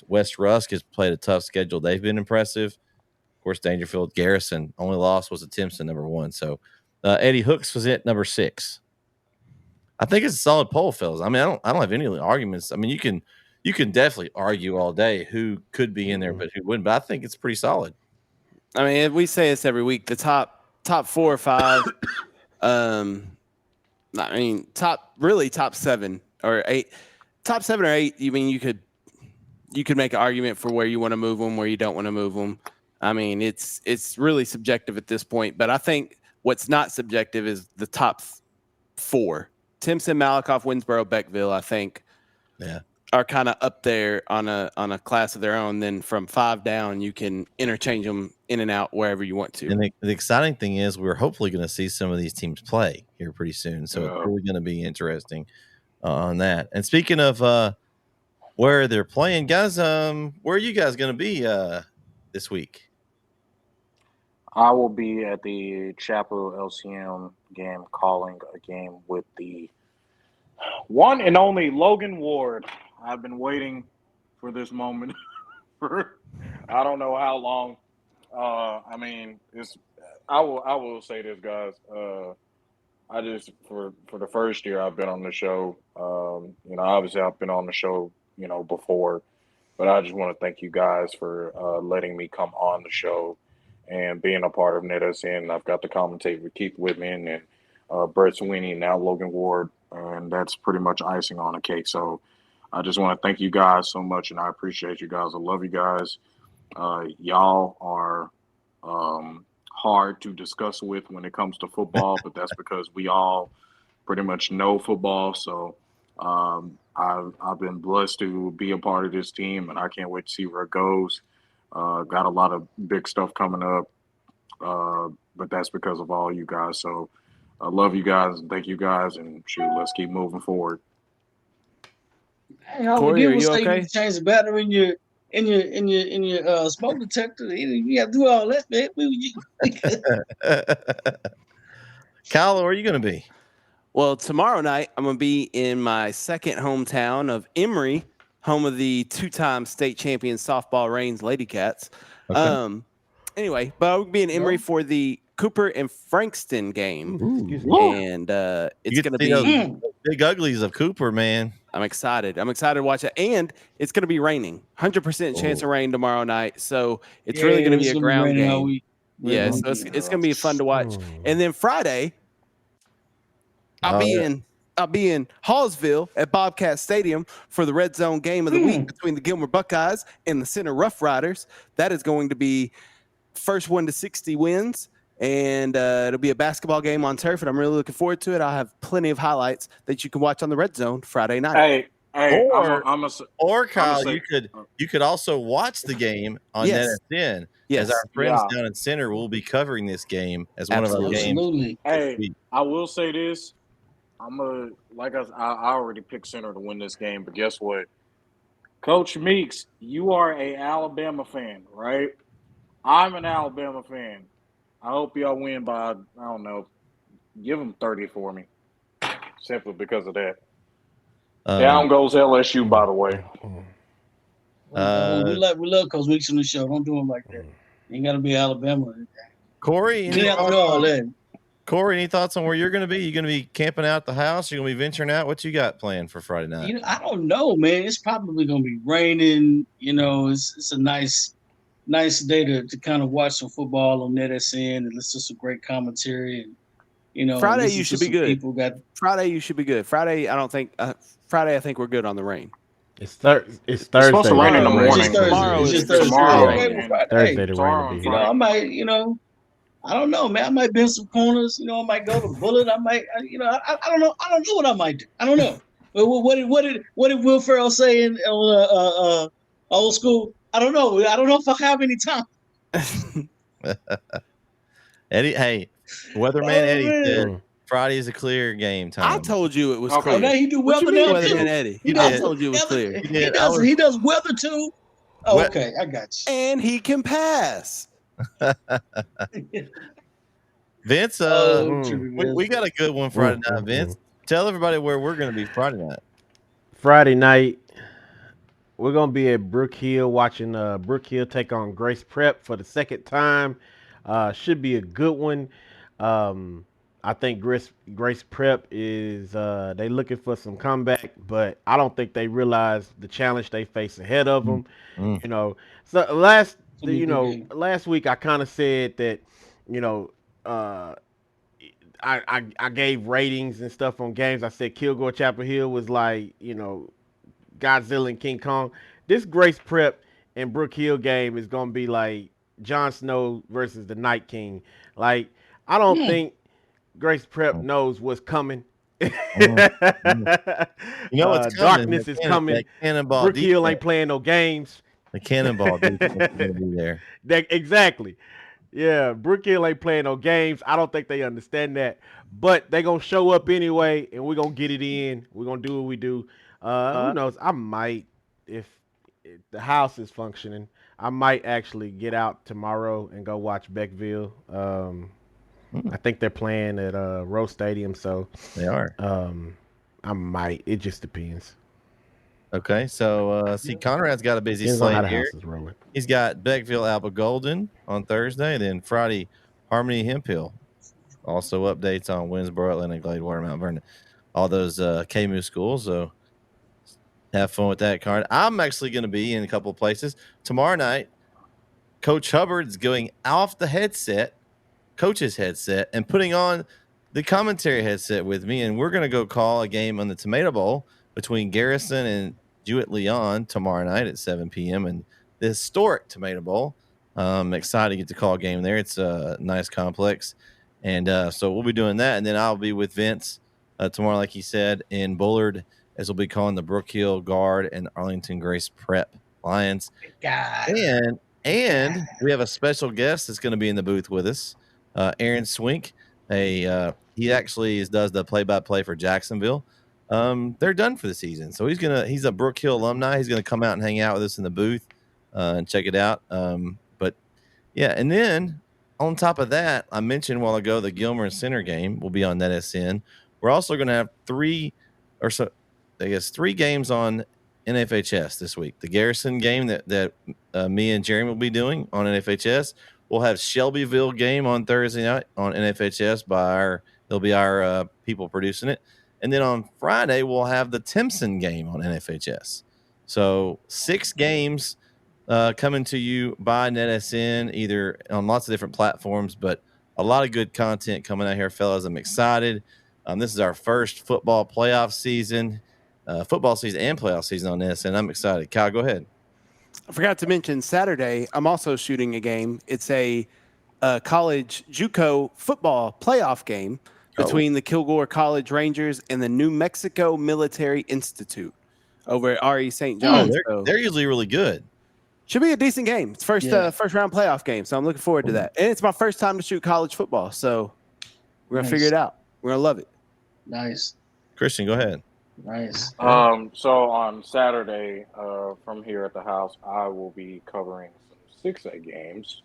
West Rusk has played a tough schedule. They've been impressive. Of course, Dangerfield, Garrison, only loss was to Timpson, number 1. So Eddie Hooks was at number 6. I think it's a solid poll, fellas. I don't have any arguments. You can definitely argue all day who could be in there, but who wouldn't. But I think it's pretty solid. We say this every week. The top 4 or 5. Top 7 or 8. Top 7 or 8. You could make an argument for where you want to move them, where you don't want to move them. I mean, it's really subjective at this point. But I think what's not subjective is the top four: Timpson, Malakoff, Winsboro, Beckville. I think, are kind of up there on a class of their own. Then from 5 down, you can interchange them in and out wherever you want to. And the exciting thing is we're hopefully going to see some of these teams play here pretty soon. So it's really going to be interesting on that. And speaking of where they're playing, guys, where are you guys going to be this week? I will be at the Chapel LCM game, calling a game with the one and only Logan Ward. I've been waiting for this moment for I don't know how long. I mean, I will say this, guys. I just for the first year I've been on the show. Obviously I've been on the show, before, but I just want to thank you guys for letting me come on the show and being a part of NetSN. I've got to commentate with Keith Whitman and Brett Sweeney, now Logan Ward, and that's pretty much icing on the cake. So I just want to thank you guys so much, and I appreciate you guys. I love you guys. Y'all are hard to discuss with when it comes to football, but that's because we all pretty much know football. So I've been blessed to be a part of this team, and I can't wait to see where it goes. Got a lot of big stuff coming up, but that's because of all you guys. So I love you guys and thank you guys, and shoot, let's keep moving forward. Hey, all Corey, we are did was you say okay? you change the battery in your smoke detector. You got to do all that, man. Kyle, where are you going to be? Well, tomorrow night I'm going to be in my second hometown of Emory, home of the 2-time state champion softball Reigns Lady Cats. Okay. Anyway, but I'll be in Emory for the Cooper and Frankston game. And it's going to be those big uglies of Cooper, man. I'm excited. I'm excited to watch it. And it's going to be raining. 100% chance of rain tomorrow night. So it's really going to be a ground game. Yeah, so it's going to be fun to watch. And then Friday, I'll be in Hallsville at Bobcat Stadium for the Red Zone game of the week between the Gilmer Buckeyes and the Center Rough Riders. That is going to be first 1 to 60 wins, and it'll be a basketball game on turf, and I'm really looking forward to it. I'll have plenty of highlights that you can watch on the Red Zone Friday night. Hey, or Kyle, you could also watch the game on NetSN. As our friends down in Center will be covering this game as one of our games. Hey, I will say this. I already picked Center to win this game, but guess what? Coach Meeks, you are a Alabama fan, right? I'm an Alabama fan. I hope y'all win by, I don't know, give them 30 for me. Simply because of that. Down goes LSU, by the way. We love Coach Meeks on the show. Don't do him like that. You ain't got to be Alabama. Corey, Corey, any thoughts on where you're going to be? You going to be camping out at the house? You're going to be venturing out? What you got planned for Friday night? I don't know, man. It's probably going to be raining. It's a nice day to kind of watch some football on NetSN and listen to some great commentary. And Friday you should be good. Friday you should be good. Friday I think we're good on the rain. It's Thursday. It's supposed to rain in the morning. Thursday the rain will be. I might, I don't know, man. I might bend some corners. I might go to Bullet. I might, I don't know. I don't know what I might do. I don't know. What did Will Ferrell say in Old School? I don't know. I don't know if I have any time. Eddie, hey, Weatherman Eddie said Friday is a clear game time. I told you it was clear. Okay, he do weather now too. Weatherman Eddie. I told you it was clear. He does weather too. Oh, okay, I got you. And he can pass. Vince, we got a good one Friday night. Vince, tell everybody where we're going to be Friday night. Friday night, we're going to be at Brook Hill watching Brook Hill take on Grace Prep for the second time. Should be a good one. I think Grace Prep is they looking for some comeback, but I don't think they realize the challenge they face ahead of them. So last week I kind of said that, I gave ratings and stuff on games. I said Kilgore Chapel Hill was like, Godzilla and King Kong. This Grace Prep and Brook Hill game is gonna be like Jon Snow versus the Night King. Like, I don't think Grace Prep knows what's coming. You know what's coming? Darkness is coming. That cannonball Brook Hill defense. ain't playing no games. The cannonball defense is going to be there. Exactly. Yeah, Brook Hill ain't playing no games. I don't think they understand that. But they going to show up anyway, and we're going to get it in. We're going to do what we do. Who knows? I might, if the house is functioning, I might actually get out tomorrow and go watch Beckville. I think they're playing at Rose Stadium, so They are. I might. It just depends. Okay, so see, Conrad's got a busy Depends on how slate the here. house is rolling. He's got Beckville Alba Golden on Thursday, then Friday Harmony Hemp Hill. Also updates on Winsboro, Atlanta, Gladewater, Mount Vernon, all those KMU schools. So have fun with that, Conrad. I'm actually going to be in a couple of places tomorrow night. Coach Hubbard's going off the headset, coach's headset, and putting on the commentary headset with me, and we're going to go call a game on the Tomato Bowl between Garrison and Jewett-Leon tomorrow night at 7 p.m. and the historic Tomato Bowl. I'm excited to get to call a game there. It's a nice complex, and so we'll be doing that, and then I'll be with Vince tomorrow, like he said, in Bullard, as we'll be calling the Brook Hill Guard and Arlington Grace Prep Lions. And we have a special guest that's going to be in the booth with us, Aaron Swink. He actually does the play-by-play for Jacksonville. They're done for the season, so he's a Brook Hill alumni. He's gonna come out and hang out with us in the booth and check it out. But yeah, and then on top of that, I mentioned a while ago the Gilmer Center game will be on NetSN. We're also going to have three games on NFHS this week. The Garrison game that me and Jeremy will be doing on NFHS. We'll have Shelbyville game on Thursday night on NFHS it'll be our people producing it. And then on Friday, we'll have the Timpson game on NFHS. So 6 games coming to you by NetSN, either on lots of different platforms, but a lot of good content coming out here, fellas. I'm excited. This is our first football season and playoff season on this, and I'm excited. Kyle, go ahead. I forgot to mention Saturday, I'm also shooting a game. It's a college JUCO football playoff game between the Kilgore College Rangers and the New Mexico Military Institute over at RE St. John's. They're usually really good. Should be a decent game. It's first round playoff game, so I'm looking forward to that. And it's my first time to shoot college football, so we're gonna figure it out. We're gonna love it. Nice. Christian, go ahead. Nice. So on Saturday, from here at the house, I will be covering some 6A games.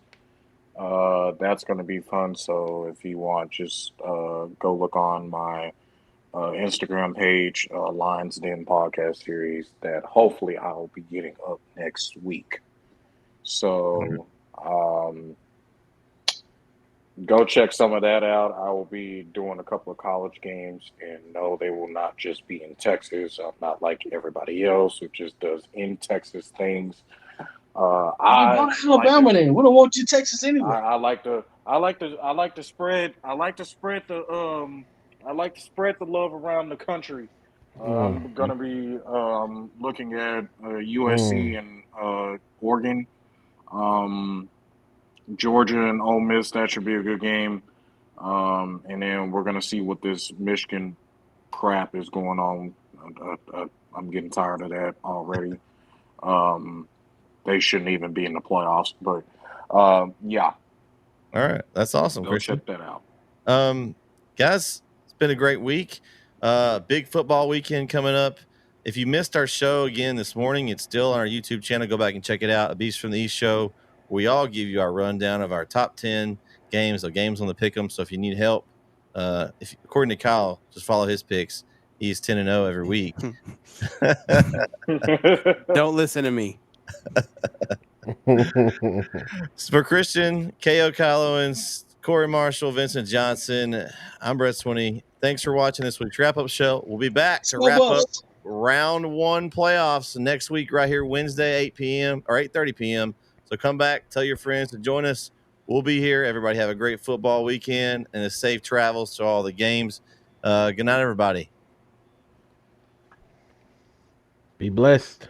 That's going to be fun. So if you want, just go look on my Instagram page, Lions Den podcast series, that hopefully I'll be getting up next week. So go check some of that out. I will be doing a couple of college games, and no, they will not just be in Texas. I'm not like everybody else who just does in Texas things. I go to Alabama then. We don't want you Texas anyway. I like to spread the love around the country. I'm gonna be looking at USC and Oregon, Georgia and Ole Miss. That should be a good game. And then we're gonna see what this Michigan crap is going on. I'm getting tired of that already. They shouldn't even be in the playoffs, but yeah. All right, that's awesome. Go Christian. check that out. Guys, it's been a great week. Big football weekend coming up. If you missed our show again this morning, it's still on our YouTube channel. Go back and check it out. A Beast from the East show. We all give you our rundown of our top 10 games, of games on the pick'em. So if you need help, according to Kyle, just follow his picks. He's 10-0 every week. Don't listen to me. For Christian, K.O. Kyle Owens, Corey Marshall, Vincent Johnson, I'm Brett Swinney. Thanks for watching this week's wrap-up show. We'll be back to wrap up round 1 playoffs next week right here Wednesday, 8 p.m. or 8:30 p.m. So come back, tell your friends to join us. We'll be here. Everybody have a great football weekend and a safe travels to all the games. Good night, everybody. Be blessed.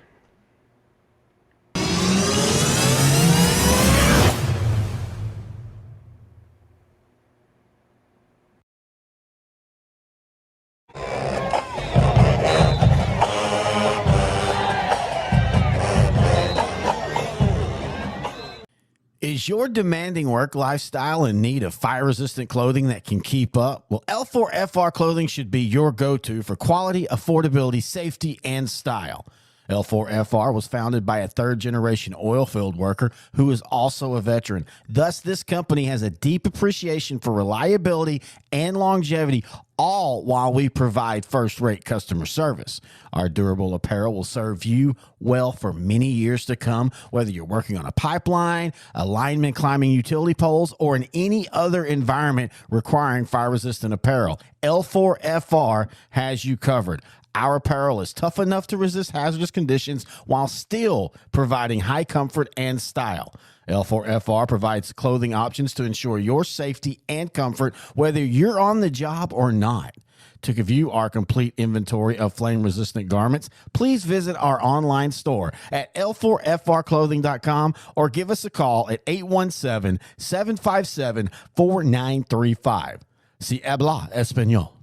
Is your demanding work lifestyle in need of fire-resistant clothing that can keep up? Well, L4FR clothing should be your go-to for quality, affordability, safety, and style. L4FR was founded by a third-generation oil field worker who is also a veteran. Thus, this company has a deep appreciation for reliability and longevity, all while we provide first-rate customer service. Our durable apparel will serve you well for many years to come, whether you're working on a pipeline, a lineman climbing utility poles, or in any other environment requiring fire-resistant apparel. L4FR has you covered. Our apparel is tough enough to resist hazardous conditions while still providing high comfort and style. L4FR provides clothing options to ensure your safety and comfort, whether you're on the job or not. To view our complete inventory of flame-resistant garments, please visit our online store at L4FRclothing.com or give us a call at 817-757-4935. Si habla español.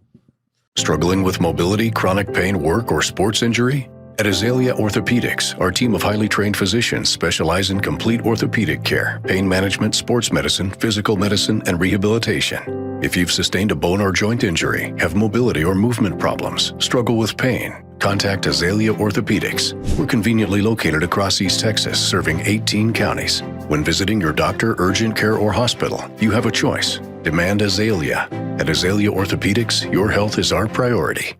Struggling with mobility, chronic pain, work, or sports injury? At Azalea Orthopedics, our team of highly trained physicians specialize in complete orthopedic care, pain management, sports medicine, physical medicine, and rehabilitation. If you've sustained a bone or joint injury, have mobility or movement problems, struggle with pain, contact Azalea Orthopedics. We're conveniently located across East Texas, serving 18 counties. When visiting your doctor, urgent care, or hospital, you have a choice. Demand Azalea. At Azalea Orthopedics, your health is our priority.